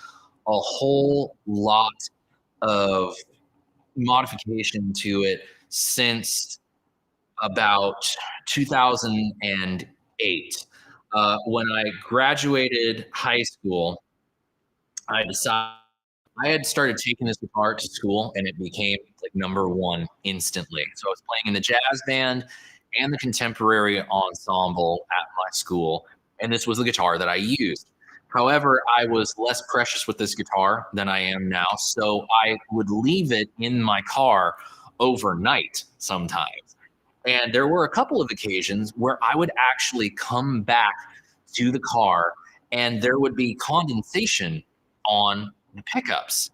a whole lot of modification to it since about 2008. When I graduated high school, I decided I had started taking this guitar to school and it became like #1 instantly. So I was playing in the jazz band and the contemporary ensemble at my school. And this was the guitar that I used. However, I was less precious with this guitar than I am now, so I would leave it in my car overnight sometimes. And there were a couple of occasions where I would actually come back to the car and there would be condensation on the pickups,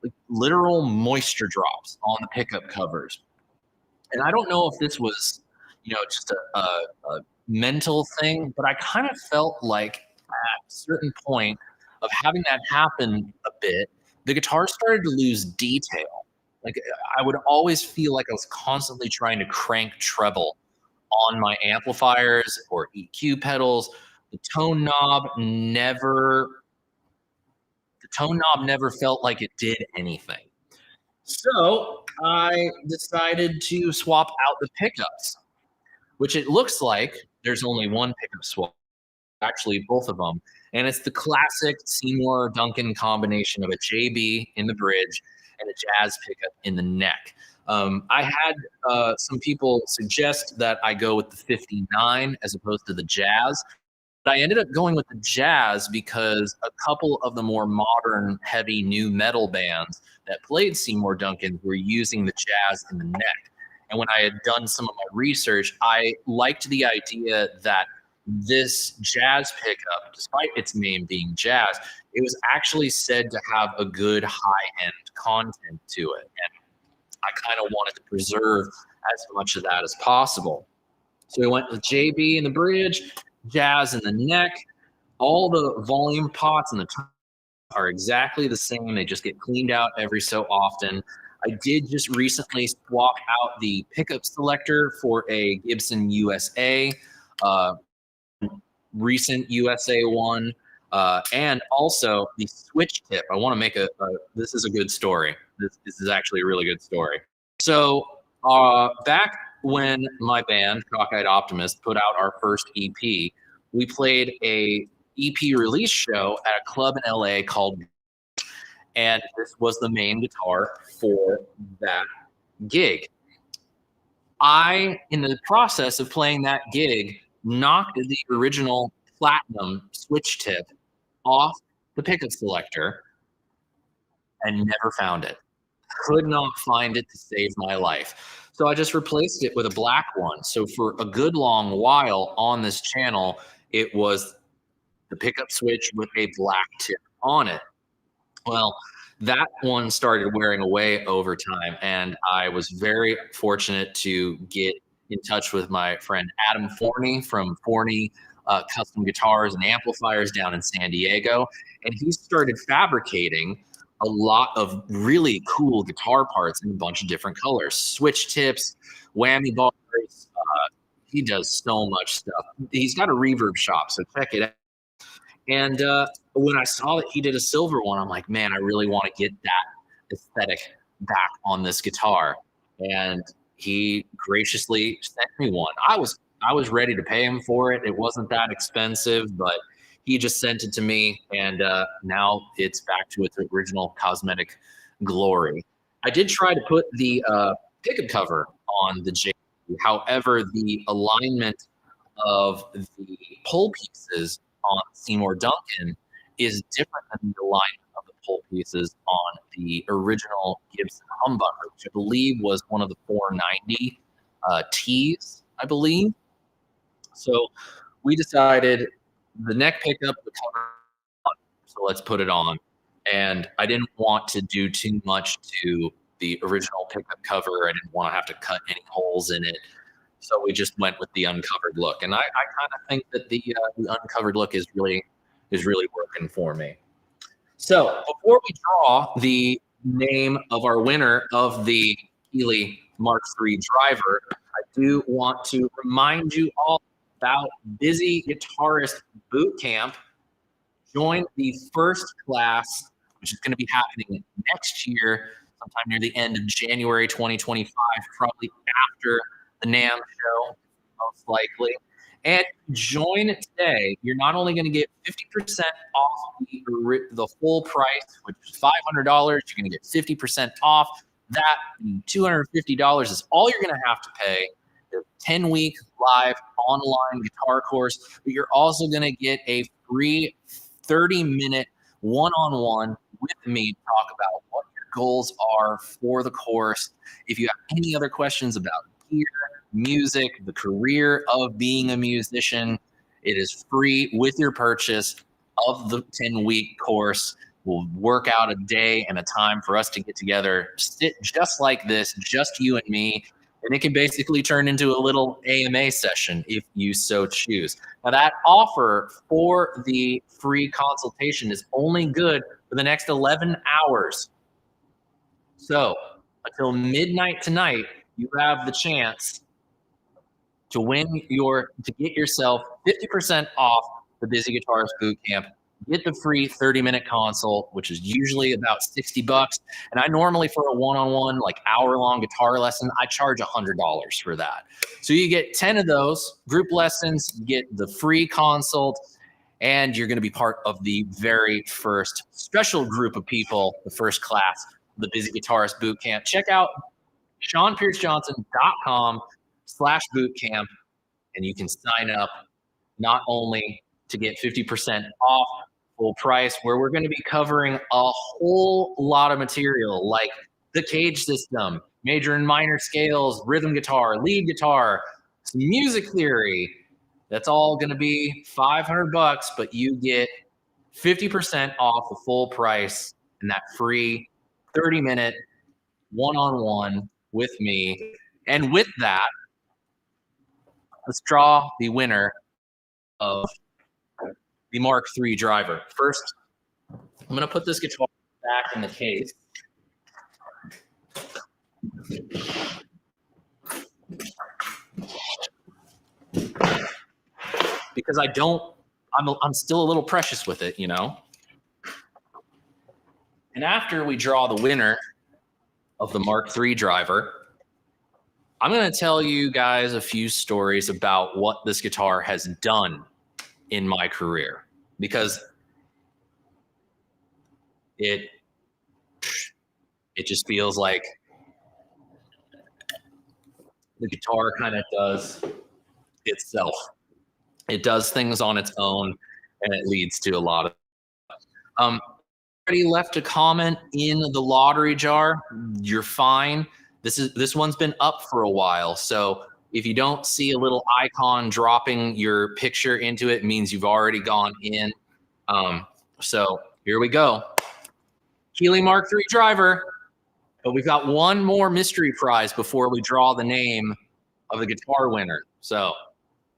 like literal moisture drops on the pickup covers. And I don't know if this was, just a mental thing, but I kind of felt like at a certain point of having that happen a bit, the guitar started to lose detail. Like I would always feel like I was constantly trying to crank treble on my amplifiers or EQ pedals. The tone knob never, the tone knob never felt like it did anything. So I decided to swap out the pickups, which it looks like there's only one pickup swap, actually both of them. And it's the classic Seymour Duncan combination of a JB in the bridge and a jazz pickup in the neck. I had some people suggest that I go with the 59 as opposed to the jazz. But I ended up going with the jazz because a couple of the more modern, heavy new metal bands that played Seymour Duncan were using the jazz in the neck. And when I had done some of my research, I liked the idea that this jazz pickup, despite its name being jazz, it was actually said to have a good high-end content to it. And I kind of wanted to preserve as much of that as possible. So we went with JB in the bridge, jazz in the neck. All the volume pots and the are exactly the same. They just get cleaned out every so often. I did just recently swap out the pickup selector for a Gibson USA, recent USA one, and also the switch tip. I want to make this is a good story. This is actually a really good story. So back when my band, Cockeyed Optimist, put out our first EP, we played a EP release show at a club in LA called, and this was the main guitar for that gig. In the process of playing that gig, knocked the original platinum switch tip off the pickup selector and never found it. Could not find it to save my life. So I just replaced it with a black one. So for a good long while on this channel, it was the pickup switch with a black tip on it. Well, that one started wearing away over time, and I was very fortunate to get in touch with my friend Adam Forney from Forney Custom Guitars and Amplifiers down in San Diego, and he started fabricating a lot of really cool guitar parts in a bunch of different colors, switch tips, whammy bars. He does so much stuff. He's got a reverb shop, so check it out. And when I saw that he did a silver one, I'm like, man, I really want to get that aesthetic back on this guitar. And he graciously sent me one. I was ready to pay him for it. It wasn't that expensive, but he just sent it to me, and now it's back to its original cosmetic glory. I did try to put the pickup cover on the J. However, the alignment of the pull pieces on Seymour Duncan is different than the alignment of the pull pieces on the original Gibson humbucker, which I believe was one of the 490 Ts, I believe. So we decided the neck pickup, the cover, so let's put it on. And I didn't want to do too much to the original pickup cover. I didn't want to have to cut any holes in it. So we just went with the uncovered look. And I kind of think that the uncovered look is really working for me. So before we draw the name of our winner of the Healy Mark III driver, I do want to remind you all about Busy Guitarist Bootcamp. Join the first class, which is going to be happening next year, sometime near the end of January 2025, probably after the NAMM show, most likely. And join today. You're not only going to get 50% off the full price, which is $500, you're going to get 50% off. That $250 is all you're going to have to pay. The 10-week live online guitar course, but you're also going to get a free 30-minute one-on-one with me to talk about what your goals are for the course. If you have any other questions about gear, music, the career of being a musician, it is free with your purchase of the 10-week course. We'll work out a day and a time for us to get together, sit just like this, just you and me, and it can basically turn into a little AMA session if you so choose. Now, that offer for the free consultation is only good for the next 11 hours. So until midnight tonight, you have the chance to get yourself 50% off the Busy Guitarist Bootcamp. Get the free 30-minute consult, which is usually about $60. And I normally, for a one-on-one, like hour-long guitar lesson, I charge $100 for that. So you get 10 of those group lessons, you get the free consult, and you're going to be part of the very first special group of people, the first class, the Busy Guitarist Bootcamp. Check out SeanPierceJohnson.com/bootcamp, and you can sign up not only to get 50% off full price, where we're going to be covering a whole lot of material like the cage system, major and minor scales, rhythm guitar, lead guitar, some music theory. That's all going to be $500, but you get 50% off the full price and that free 30-minute one-on-one with me. And with that, let's draw the winner of the Mark III driver. First, I'm going to put this guitar back in the case. Because I'm still a little precious with it, you know? And after we draw the winner of the Mark III driver, I'm going to tell you guys a few stories about what this guitar has done in my career, because it just feels like the guitar kind of does itself. It does things on its own, and it leads to a lot of already left a comment in the lottery jar. You're fine. This one's been up for a while, so if you don't see a little icon dropping your picture into it, it means you've already gone in. So here we go. Keeley Mark III driver. But we've got one more mystery prize before we draw the name of the guitar winner. So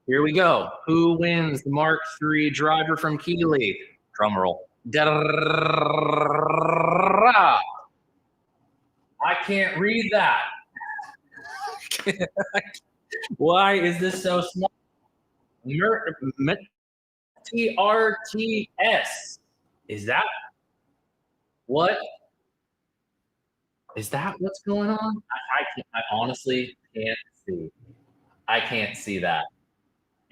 here we go. Who wins the Mark III driver from Keeley? Drum roll. I can't read that. Why is this so small? TRTS. Is that what? Is that what's going on? I honestly can't see. I can't see that.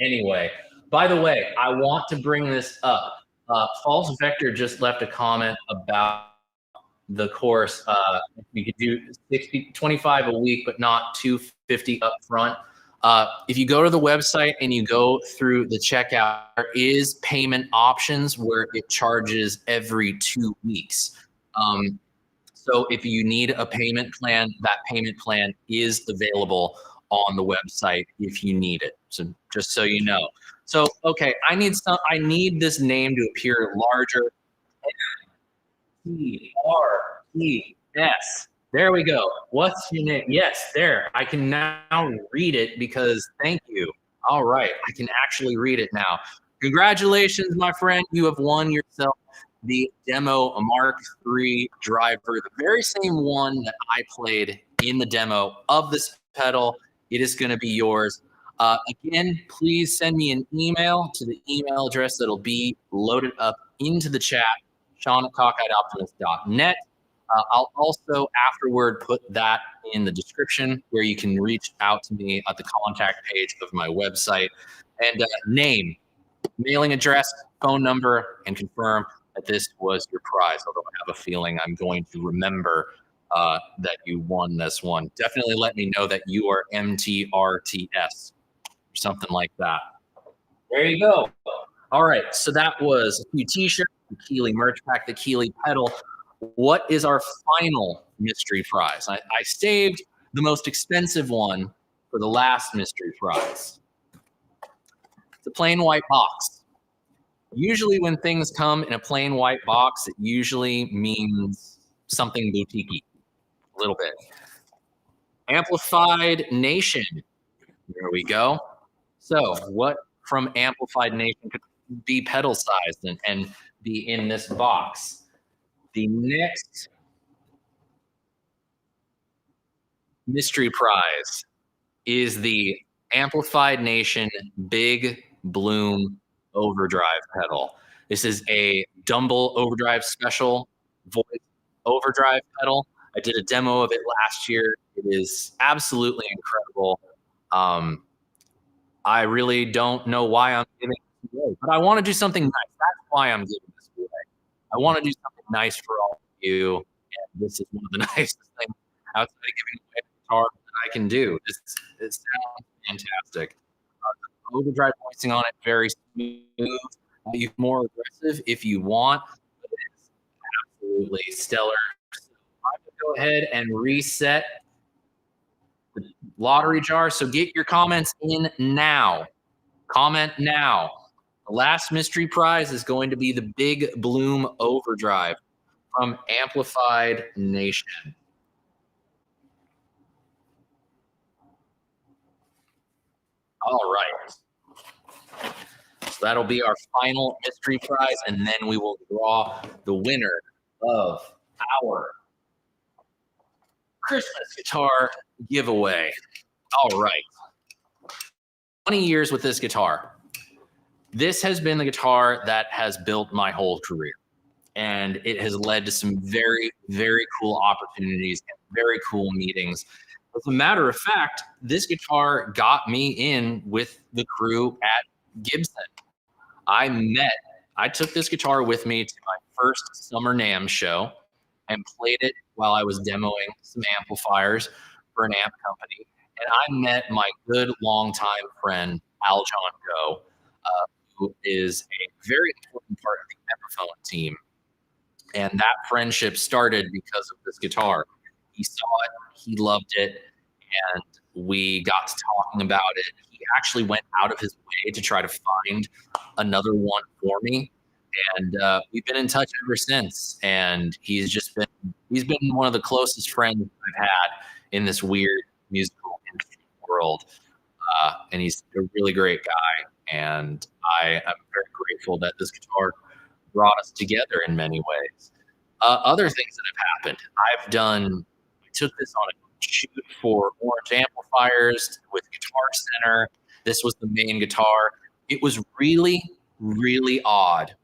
Anyway, by the way, I want to bring this up. False Vector just left a comment about the course. We could do 25 a week, but not 250 up front. If you go to the website and you go through the checkout, there is payment options where it charges every 2 weeks. So if you need a payment plan, that payment plan is available on the website if you need it. So just so you know. So, okay, I need this name to appear larger. TRTS. There we go. What's your name? Yes, there. I can now read it because thank you. All right, I can actually read it now. Congratulations, my friend. You have won yourself the demo Mark III driver, the very same one that I played in the demo of this pedal. It is going to be yours. Again, please send me an email to the email address that'll be loaded up into the chat, Sean@cockeyedoptimist.net. I'll also afterward put that in the description where you can reach out to me at the contact page of my website. And name, mailing address, phone number, and confirm that this was your prize, although I have a feeling I'm going to remember that you won this one. Definitely let me know that you are MTRTS or something like that. There you go. All right, so that was a few t-shirts, the Keeley merch pack, the Keeley pedal. What is our final mystery prize? I saved the most expensive one for the last mystery prize. It's a plain white box. Usually when things come in a plain white box, it usually means something boutique-y, a little bit. Amplified Nation. There we go. So what from Amplified Nation could be pedal sized and be in this box? The next mystery prize is the Amplified Nation Big Bloom Overdrive pedal. This is a Dumble Overdrive Special voice overdrive pedal. I did a demo of it last year. It is absolutely incredible. I really don't know why I'm giving this away, but I want to do something nice. That's why I'm giving this away. I want to do something nice for all of you, and this is one of the nicest things outside of giving away a guitar that I can do. It sounds fantastic. The overdrive voicing on it, very smooth. You more aggressive if you want, but it's absolutely stellar. So I'm going to go ahead and reset the lottery jar. So get your comments in now. Comment now. The last mystery prize is going to be the Big Bloom Overdrive from Amplified Nation. All right. So that'll be our final mystery prize, and then we will draw the winner of our Christmas guitar giveaway. All right. 20 years with this guitar. This has been the guitar that has built my whole career. And it has led to some very, very cool opportunities and very cool meetings. As a matter of fact, this guitar got me in with the crew at Gibson. I took this guitar with me to my first Summer NAMM show and played it while I was demoing some amplifiers for an amp company. And I met my good longtime friend, Al John Go, who is a very important part of the Epiphone team. And that friendship started because of this guitar. He saw it, he loved it, and we got to talking about it. He actually went out of his way to try to find another one for me. And we've been in touch ever since. And he's been one of the closest friends I've had in this weird musical industry world. And he's a really great guy. And I am very grateful that this guitar brought us together in many ways. Other things that have happened, I took this on a shoot for Orange Amplifiers with Guitar Center. This was the main guitar. It was really, really odd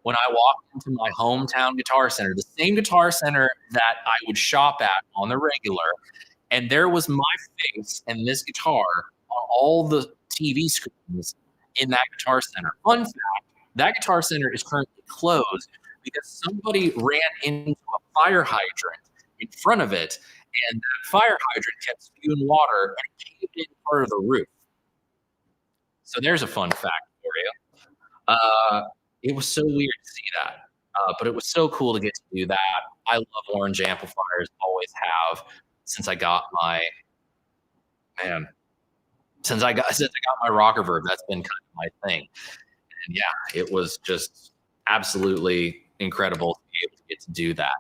when I walked into my hometown Guitar Center, the same Guitar Center that I would shop at on the regular, and there was my face and this guitar on all the TV screens in that Guitar Center. Fun fact, that Guitar Center is currently closed because somebody ran into a fire hydrant in front of it, and that fire hydrant kept spewing water and it caved in part of the roof. So there's a fun fact for you. It was so weird to see that, but it was so cool to get to do that. I love Orange Amplifiers, always have, since I got my rocker verb. That's been kind of my thing. And yeah, it was just absolutely incredible to be able to get to do that.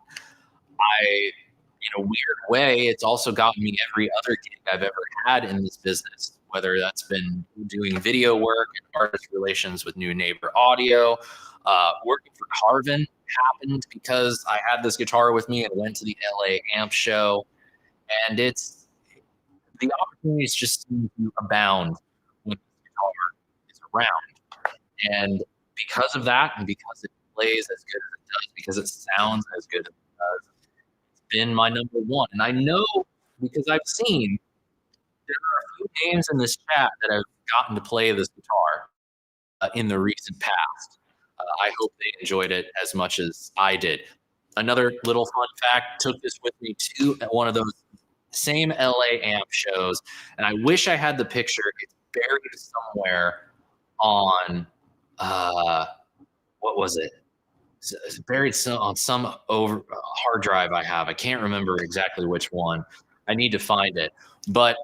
In a weird way, it's also gotten me every other gig I've ever had in this business, whether that's been doing video work and artist relations with New Neighbor Audio. Working for Carvin happened because I had this guitar with me and went to the LA Amp show. And the opportunities just seem to abound when this guitar is around. And because of that, and because it plays as good as it does, because it sounds as good as it does, it's been my number one. And I know, because I've seen, there are a few names in this chat that have gotten to play this guitar in the recent past. I hope they enjoyed it as much as I did. Another little fun fact, took this with me to one of those same LA Amp shows, and I wish I had the picture. It's buried somewhere on uh, what was it? It's buried on some over hard drive I have. I can't remember exactly which one. I need to find it. But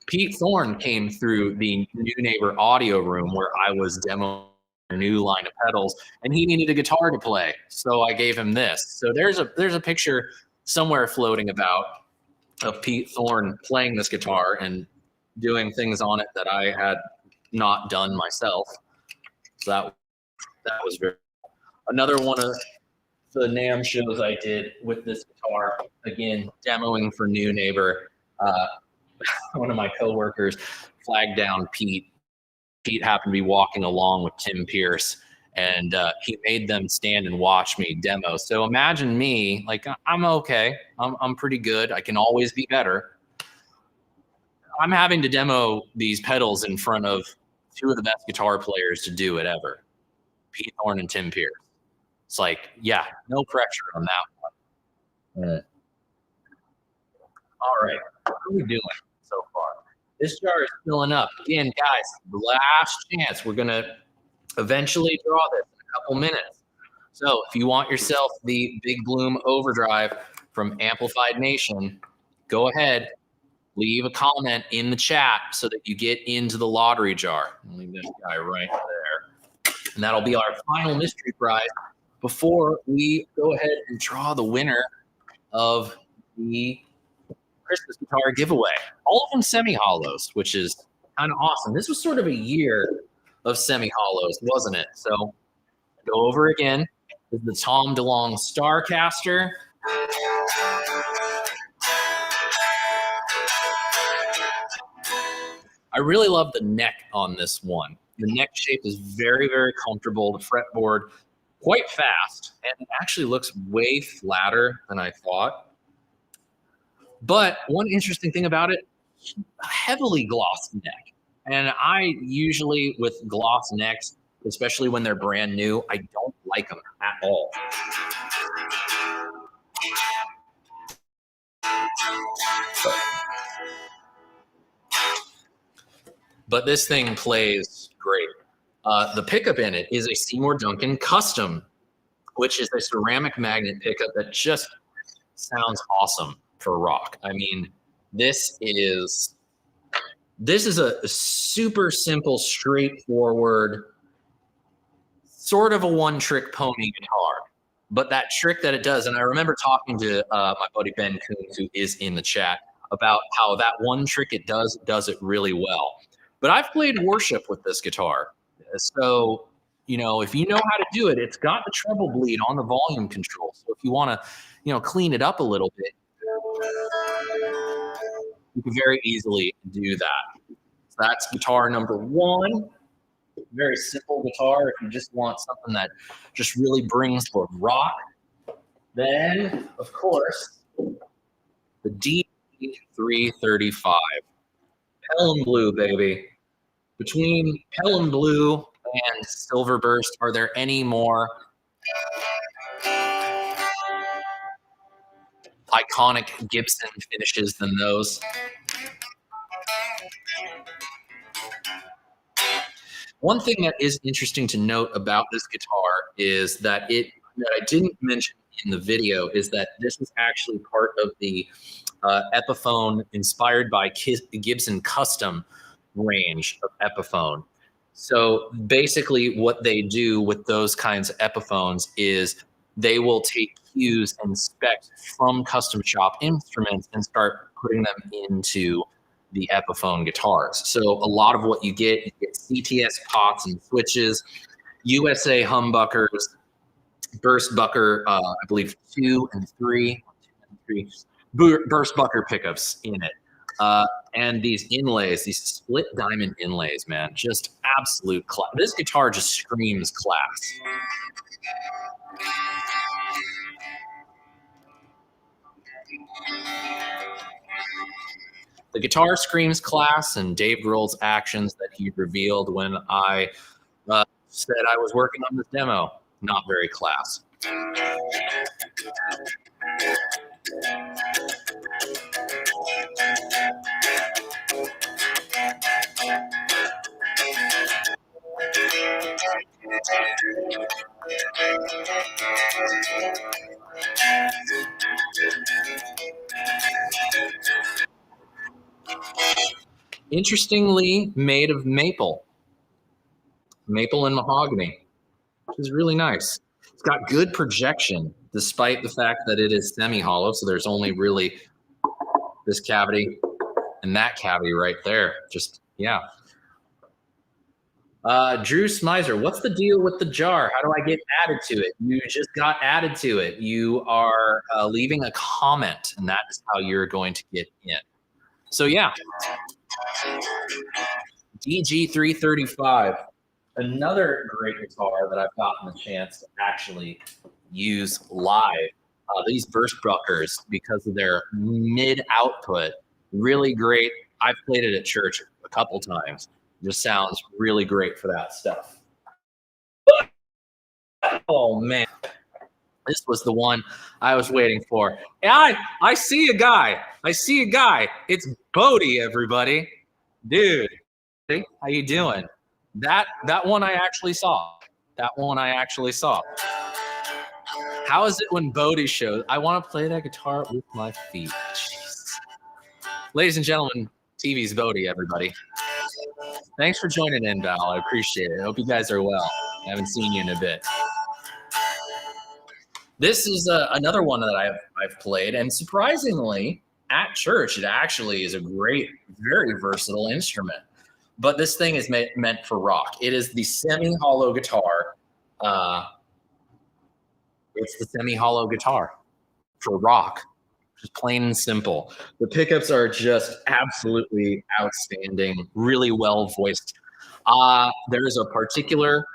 Pete Thorne came through the New Neighbor audio room where I was demoing a new line of pedals, and he needed a guitar to play, so I gave him this. So there's a picture somewhere floating about of Pete Thorne playing this guitar and doing things on it that I had not done myself. So that was very another one of the NAMM shows I did with this guitar. Again, demoing for New Neighbor. One of my coworkers flagged down Pete. Pete happened to be walking along with Tim Pierce, and he made them stand and watch me demo. So imagine me, like, I'm okay. I'm pretty good. I can always be better. I'm having to demo these pedals in front of two of the best guitar players to do it ever, Pete Thorne and Tim Pierce. It's like, yeah, no pressure on that one. All right, how are we doing so far? This jar is filling up. Again, guys, last chance. We're going to eventually draw this in a couple minutes. So if you want yourself the Big Bloom Overdrive from Amplified Nation, go ahead, leave a comment in the chat so that you get into the lottery jar. I'll leave this guy right there. And that'll be our final mystery prize before we go ahead and draw the winner of the Christmas guitar giveaway. All of them semi-hollows, which is kind of awesome. This was sort of a year of semi-hollows, wasn't it? So go over again. This is the Tom DeLonge Starcaster. I really love the neck on this one. The neck shape is very, very comfortable. The fretboard quite fast, and it actually looks way flatter than I thought. But one interesting thing about it, heavily glossed neck. And I usually, with gloss necks, especially when they're brand new, I don't like them at all. But this thing plays great. The pickup in it is a Seymour Duncan Custom, which is a ceramic magnet pickup that just sounds awesome for rock. I mean, this is a super simple, straightforward, sort of a one-trick pony guitar. But that trick that it does, and I remember talking to my buddy Ben Coons, who is in the chat, about how that one trick it does it really well. But I've played worship with this guitar. So, you know, if you know how to do it, it's got the treble bleed on the volume control. So if you want to, you know, clean it up a little bit, you can very easily do that. So that's guitar number one. Very simple guitar if you just want something that just really brings the rock. Then, of course, the D335. Pelham Blue, baby. Between Pelham Blue and Silver Burst, are there any more iconic Gibson finishes than those? One thing that is interesting to note about this guitar is that I didn't mention in the video is that this is actually part of the Epiphone inspired by Gibson custom range of Epiphone. So basically what they do with those kinds of Epiphones is they will take cues and specs from custom shop instruments and start putting them into the Epiphone guitars. So a lot of what you get CTS pots and switches, USA humbuckers, burst bucker, I believe 2 and 3, burst bucker pickups in it. And these inlays, these split diamond inlays, man, just absolute class. This guitar just screams class. The guitar screams class, and Dave Grohl's actions that he revealed when I said I was working on this demo, not very class. Interestingly made of maple and mahogany, which is really nice. It's got good projection, despite the fact that it is semi-hollow, so there's only really this cavity and that cavity right there. Just, yeah. Drew Smizer, what's the deal with the jar? How do I get added to it? You just got added to it. You are leaving a comment, and that is how you're going to get in. So, yeah. DG335. Another great guitar that I've gotten the chance to actually use live. These burst buckers, because of their mid output, really great. I've played it at church a couple times. Just sounds really great for that stuff. Oh man, this was the one I was waiting for. I see a guy. I see a guy. It's Bodie, everybody. Dude, how you doing? That one I actually saw. That one I actually saw. How is it when Bodie shows? I want to play that guitar with my feet. Jeez. Ladies and gentlemen, TV's Bodie, everybody. Thanks for joining in, Val. I appreciate it. I hope you guys are well. I haven't seen you in a bit. This is another one that I've played, and surprisingly, at church, it actually is a great, very versatile instrument. But this thing is meant for rock. It is the semi-hollow guitar. It's the semi-hollow guitar for rock, just plain and simple. The pickups are just absolutely outstanding, really well voiced. There's a particular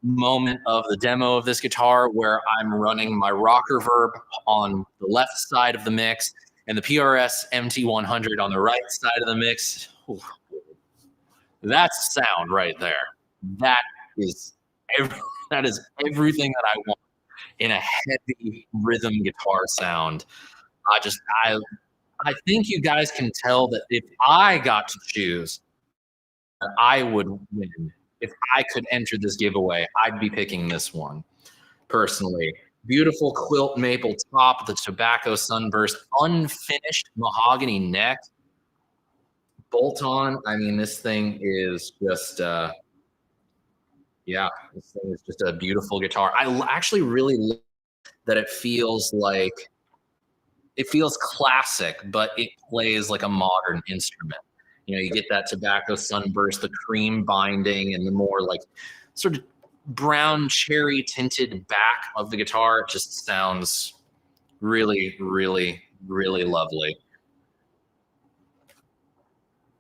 moment of the demo of this guitar where I'm running my rocker verb on the left side of the mix and the PRS MT100 on the right side of the mix. Ooh. That's sound right there. That is everything that I want in a heavy rhythm guitar sound. I think you guys can tell that if I got to choose, I would win. If I could enter this giveaway, I'd be picking this one personally. Beautiful quilt maple top, the tobacco sunburst, unfinished mahogany neck, bolt on. I mean, this thing is just, yeah, this thing is just a beautiful guitar. I actually really like that it feels classic, but it plays like a modern instrument. You know, you get that tobacco sunburst, the cream binding, and the more like sort of brown cherry tinted back of the guitar. It just sounds really, really, really lovely.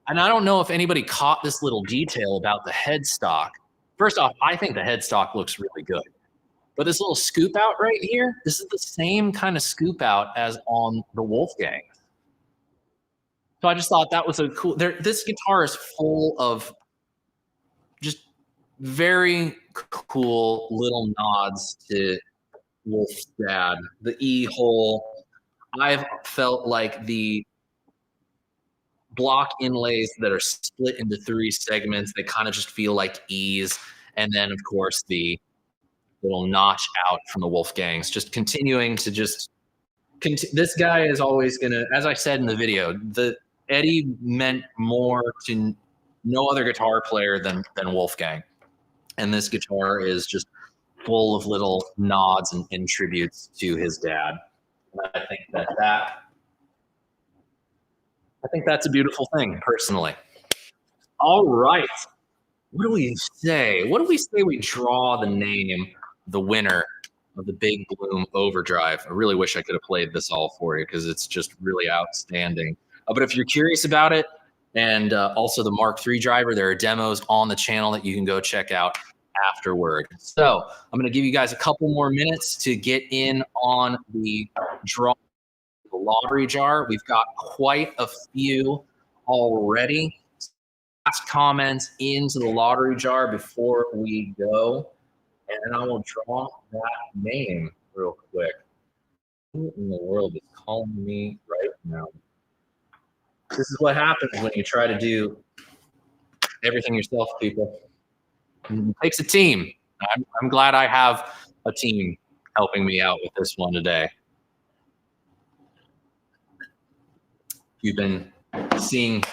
And I don't know if anybody caught this little detail about the headstock. First off, I think the headstock looks really good. But this little scoop out right here, this is the same kind of scoop out as on the Wolfgang. So I just thought that was a cool. This guitar is full of just very cool little nods to Wolf's dad. The E hole. I've felt like the block inlays that are split into 3 segments, they kind of just feel like E's. And then, of course, the little notch out from the Wolfgangs, just continuing to just. This guy is always going to, as I said in the video, Eddie meant more to no other guitar player than Wolfgang. And this guitar is just full of little nods and tributes to his dad. And I think that's a beautiful thing, personally. All right. What do we say? What do we say we draw the name, the winner of the Big Bloom Overdrive? I really wish I could have played this all for you because it's just really outstanding. But if you're curious about it, and also the Mark III driver, there are demos on the channel that you can go check out afterward. So I'm going to give you guys a couple more minutes to get in on the draw, the lottery jar. We've got quite a few already. Last comments into the lottery jar before we go, and I will draw that name real quick. Who in the world is calling me right now? This is what happens when you try to do everything yourself, people. It takes a team. I'm glad I have a team helping me out with this one today. You've been seeing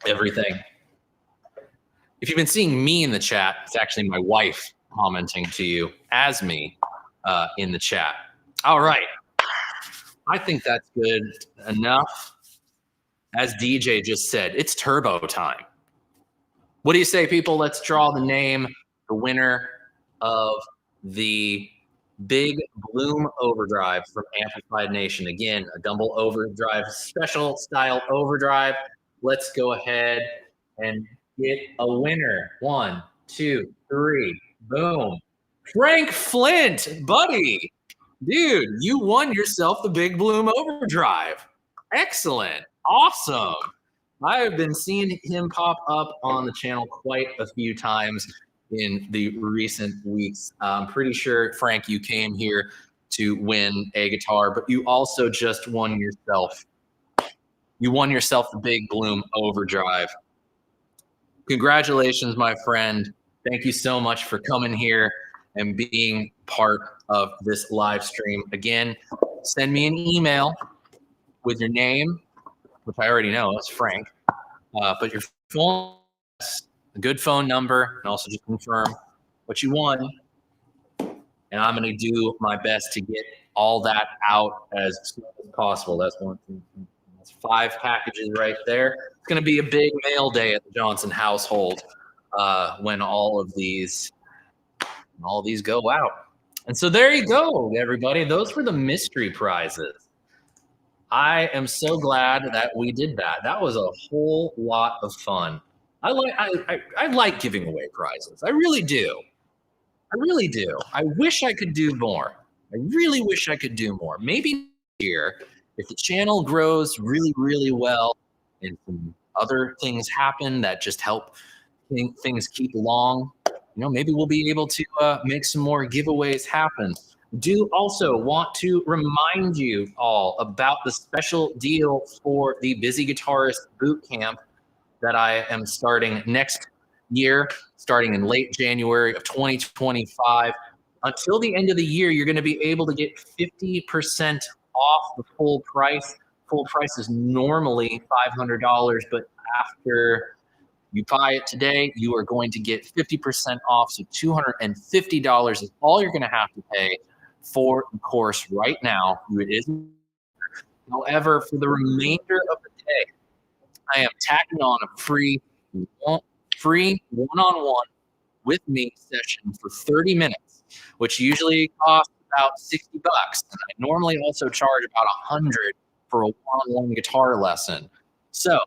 everything. If you've been seeing me in the chat, it's actually my wife commenting to you as me in the chat. All right. I think that's good enough. As DJ just said, it's turbo time. What do you say, people? Let's draw the name, the winner of the Big Bloom Overdrive from Amplified Nation. Again, a Dumble Overdrive, special style overdrive. Let's go ahead and get a winner. 1, 2, 3. Boom. Frank Flint, buddy. Dude, you won yourself the Big Bloom Overdrive. Excellent. Awesome. I have been seeing him pop up on the channel quite a few times in the recent weeks. I'm pretty sure, Frank, you came here to win a guitar, but you also just won yourself. You won yourself the Big Bloom Overdrive. Congratulations, my friend. Thank you so much for coming here and being part of this live stream. Again, send me an email with your name, which I already know, it's Frank, but your phone, a good phone number, and also just confirm what you won. And I'm going to do my best to get all that out as soon as possible. That's 1, 2, 3, that's 5 packages right there. It's going to be a big mail day at the Johnson household when all these go out. And so there you go, everybody. Those were the mystery prizes. I am so glad that we did that. That was a whole lot of fun. I like giving away prizes. I really do. I really do. I wish I could do more. I really wish I could do more. Maybe here, if the channel grows really, really well and some other things happen that just help things keep along, maybe we'll be able to make some more giveaways happen. Do also want to remind you all about the special deal for the Busy Guitarist Bootcamp that I am starting next year, starting in late January of 2025. Until the end of the year, you're going to be able to get 50% off the full price. Full price is normally $500, but after you buy it today, you are going to get 50% off. So $250 is all you're going to have to pay for the course right now. It is. However, for the remainder of the day, I am tacking on a free one-on-one with me session for 30 minutes, which usually costs about $60. And I normally also charge about $100 for a one-on-one guitar lesson. So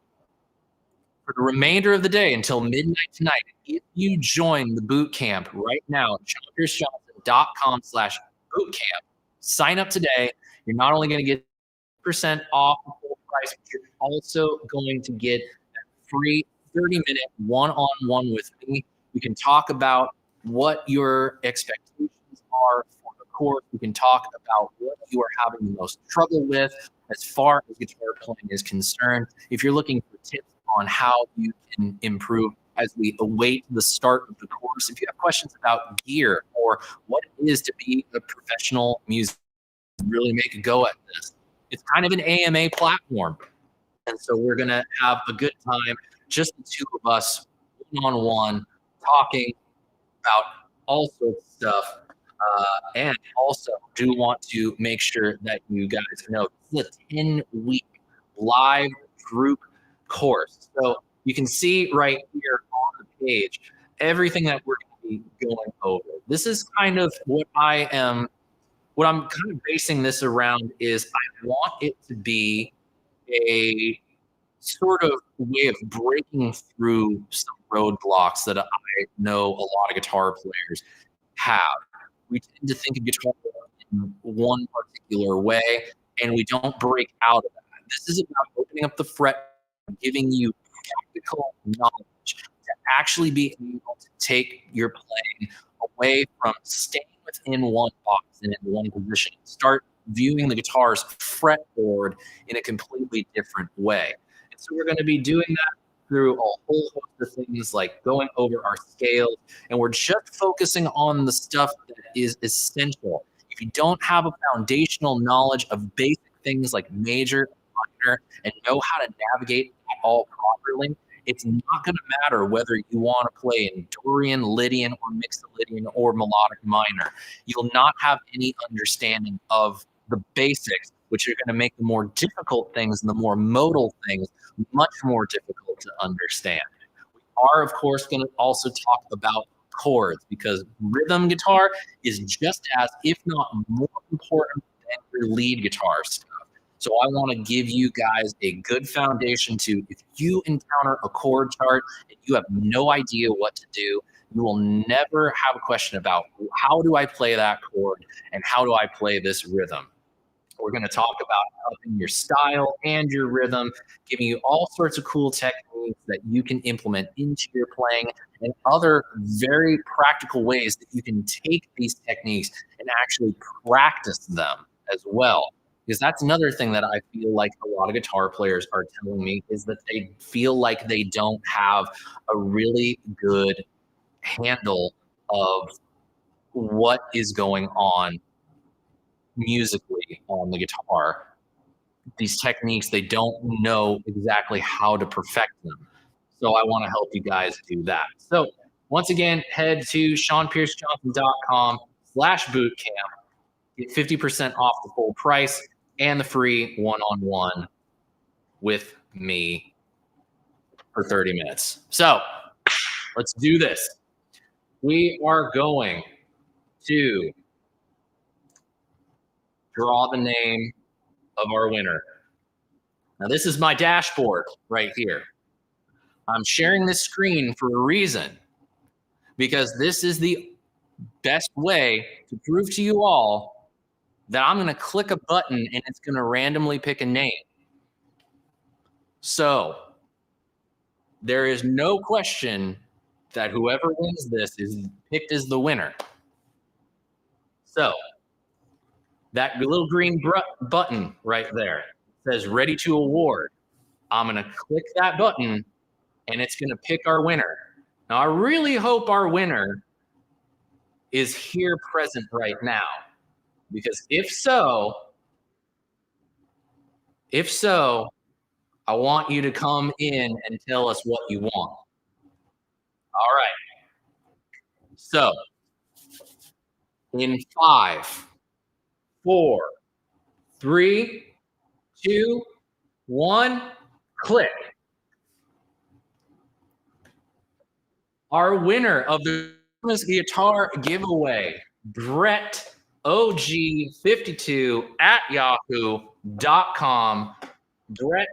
for the remainder of the day until midnight tonight, if you join the boot camp right now, johnpearcejohnson.com/bootcamp, sign up today. You're not only going to get % off the full price, but you're also going to get a free 30-minute one-on-one with me. We can talk about what your expectations are for the course. We can talk about what you are having the most trouble with as far as guitar playing is concerned. If you're looking for tips on how you can improve as we await the start of the course, if you have questions about gear or what it is to be a professional musician, really make a go at this. It's kind of an AMA platform. And so we're going to have a good time, just the two of us, one-on-one, talking about all sorts of stuff. And also do want to make sure that you guys know this is a 10-week live group course. So you can see right here on the page everything that we're going to be going over. This is kind of what I'm kind of basing this around is I want it to be a sort of way of breaking through some roadblocks that I know a lot of guitar players have. We tend to think of guitar in one particular way, and we don't break out of that. This is about opening up the fret, giving you practical knowledge to actually be able to take your playing away from staying within one box and in one position. Start viewing the guitar's fretboard in a completely different way. And so we're going to be doing that through a whole host of things like going over our scales, and we're just focusing on the stuff that is essential. If you don't have a foundational knowledge of basic things like major, minor, and know how to navigate that all properly, it's not going to matter whether you want to play in Dorian, Lydian, or Mixolydian or melodic minor. You'll not have any understanding of the basics, which are going to make the more difficult things and the more modal things much more difficult to understand. We are, of course, going to also talk about chords, because rhythm guitar is just as, if not more important than your lead guitar stuff. So I want to give you guys a good foundation to, if you encounter a chord chart and you have no idea what to do, you will never have a question about how do I play that chord and how do I play this rhythm. We're going to talk about helping your style and your rhythm, giving you all sorts of cool techniques that you can implement into your playing, and other very practical ways that you can take these techniques and actually practice them as well. Because that's another thing that I feel like a lot of guitar players are telling me, is that they feel like they don't have a really good handle of what is going on musically on the guitar. These techniques, they don't know exactly how to perfect them. So I want to help you guys do that. So once again, head to SeanPierceJohnson.com/bootcamp. Get 50% off the full price and the free one-on-one with me for 30 minutes. So let's do this. We are going to draw the name of our winner. Now, this is my dashboard right here. I'm sharing this screen for a reason, because this is the best way to prove to you all that I'm going to click a button and it's going to randomly pick a name. So there is no question that whoever wins this is picked as the winner. So that little green button right there says ready to award. I'm going to click that button and it's going to pick our winner. Now, I really hope our winner is here present right now, because if so, I want you to come in and tell us what you want. All right. So in 5, 4, 3, 2, 1, click. Our winner of the Christmas guitar giveaway, Brett OG52 at yahoo.com. Brett,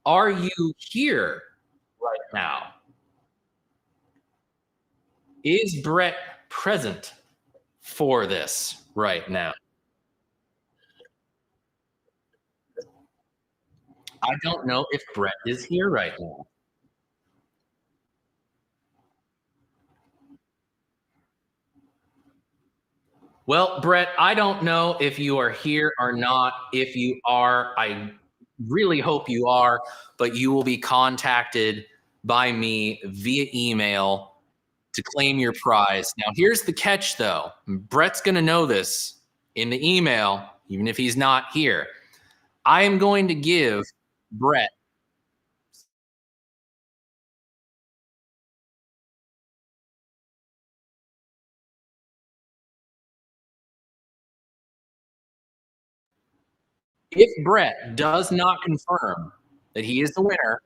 are you here right now? Is Brett present for this right now? I don't know if Brett is here right now. Well, Brett, I don't know if you are here or not. If you are, I really hope you are, but you will be contacted by me via email to claim your prize. Now, here's the catch, though. Brett's going to know this in the email, even if he's not here. I am going to give Brett if Brett does not confirm that he is the winner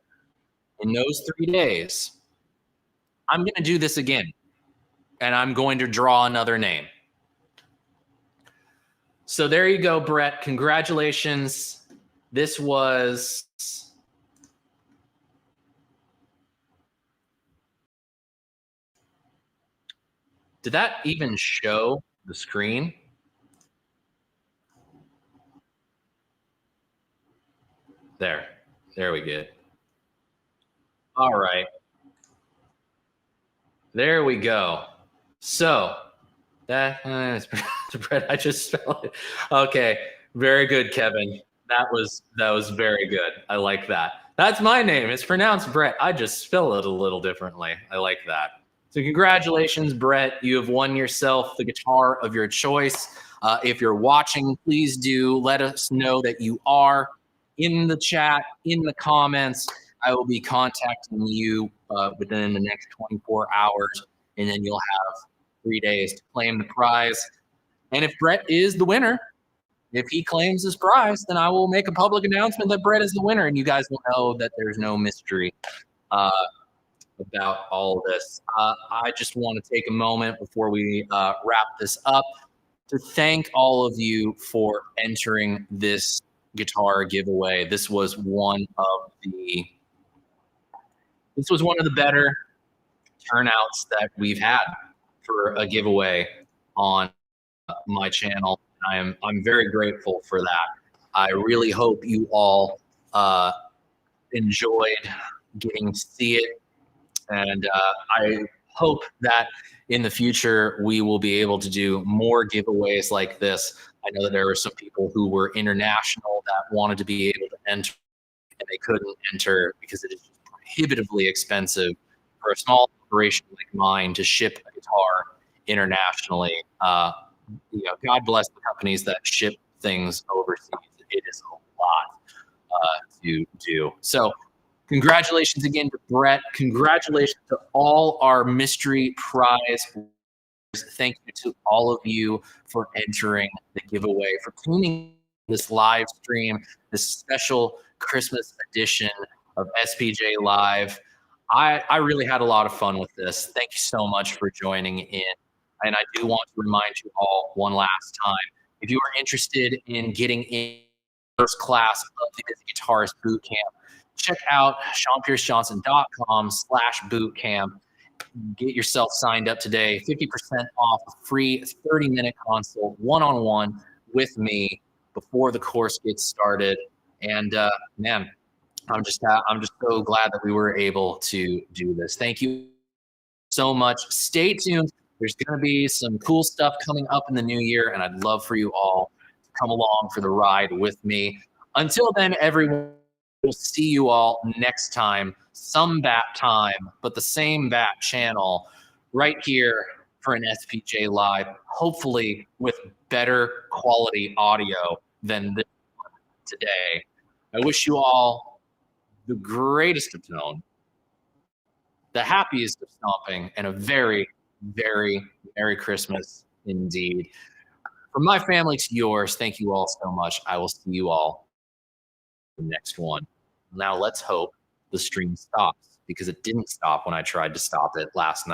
in those 3 days, I'm going to do this again, and I'm going to draw another name. So there you go, Brett. Congratulations. This was did that even show the screen? There we get. All right. There we go. So that Brett, I just spelled it. Okay. Very good, Kevin. That was very good. I like that. That's my name. It's pronounced Brett. I just spell it a little differently. I like that. So congratulations, Brett. You have won yourself the guitar of your choice. If you're watching, please do let us know that you are in the chat, in the comments. I will be contacting you within the next 24 hours, and then you'll have 3 days to claim the prize. And if Brett is the winner, if he claims his prize, then I will make a public announcement that Brett is the winner, and you guys will know that there's no mystery about all of this. I just want to take a moment before we wrap this up to thank all of you for entering this guitar giveaway. This was one of the better turnouts that we've had for a giveaway on my channel. I'm very grateful for that. I really hope you all enjoyed getting to see it, and I hope that in the future we will be able to do more giveaways like this. I know that there were some people who were international that wanted to be able to enter, and they couldn't enter because it is prohibitively expensive for a small operation like mine to ship a guitar internationally. God bless the companies that ship things overseas. It is a lot to do. So congratulations again to Brett. Congratulations to all our mystery prize. Thank you to all of you for entering the giveaway, for tuning this live stream, this special Christmas edition of SPJ Live. I really had a lot of fun with this. Thank you so much for joining in. And I do want to remind you all one last time, if you are interested in getting in first class of the Guitarist Bootcamp, check out SeanPierceJohnson.com/bootcamp. Get yourself signed up today. 50% off a free 30-minute consult one-on-one with me before the course gets started. And man, I'm just so glad that we were able to do this. Thank you so much. Stay tuned. There's going to be some cool stuff coming up in the new year, and I'd love for you all to come along for the ride with me. Until then, everyone, we'll see you all next time, some bat time, but the same bat channel right here for an SPJ Live, hopefully with better quality audio than this one today. I wish you all the greatest of tone, the happiest of stomping, and a very, very Merry Christmas indeed. From my family to yours, thank you all so much. I will see you all in the next one. Now let's hope the stream stops, because it didn't stop when I tried to stop it last night.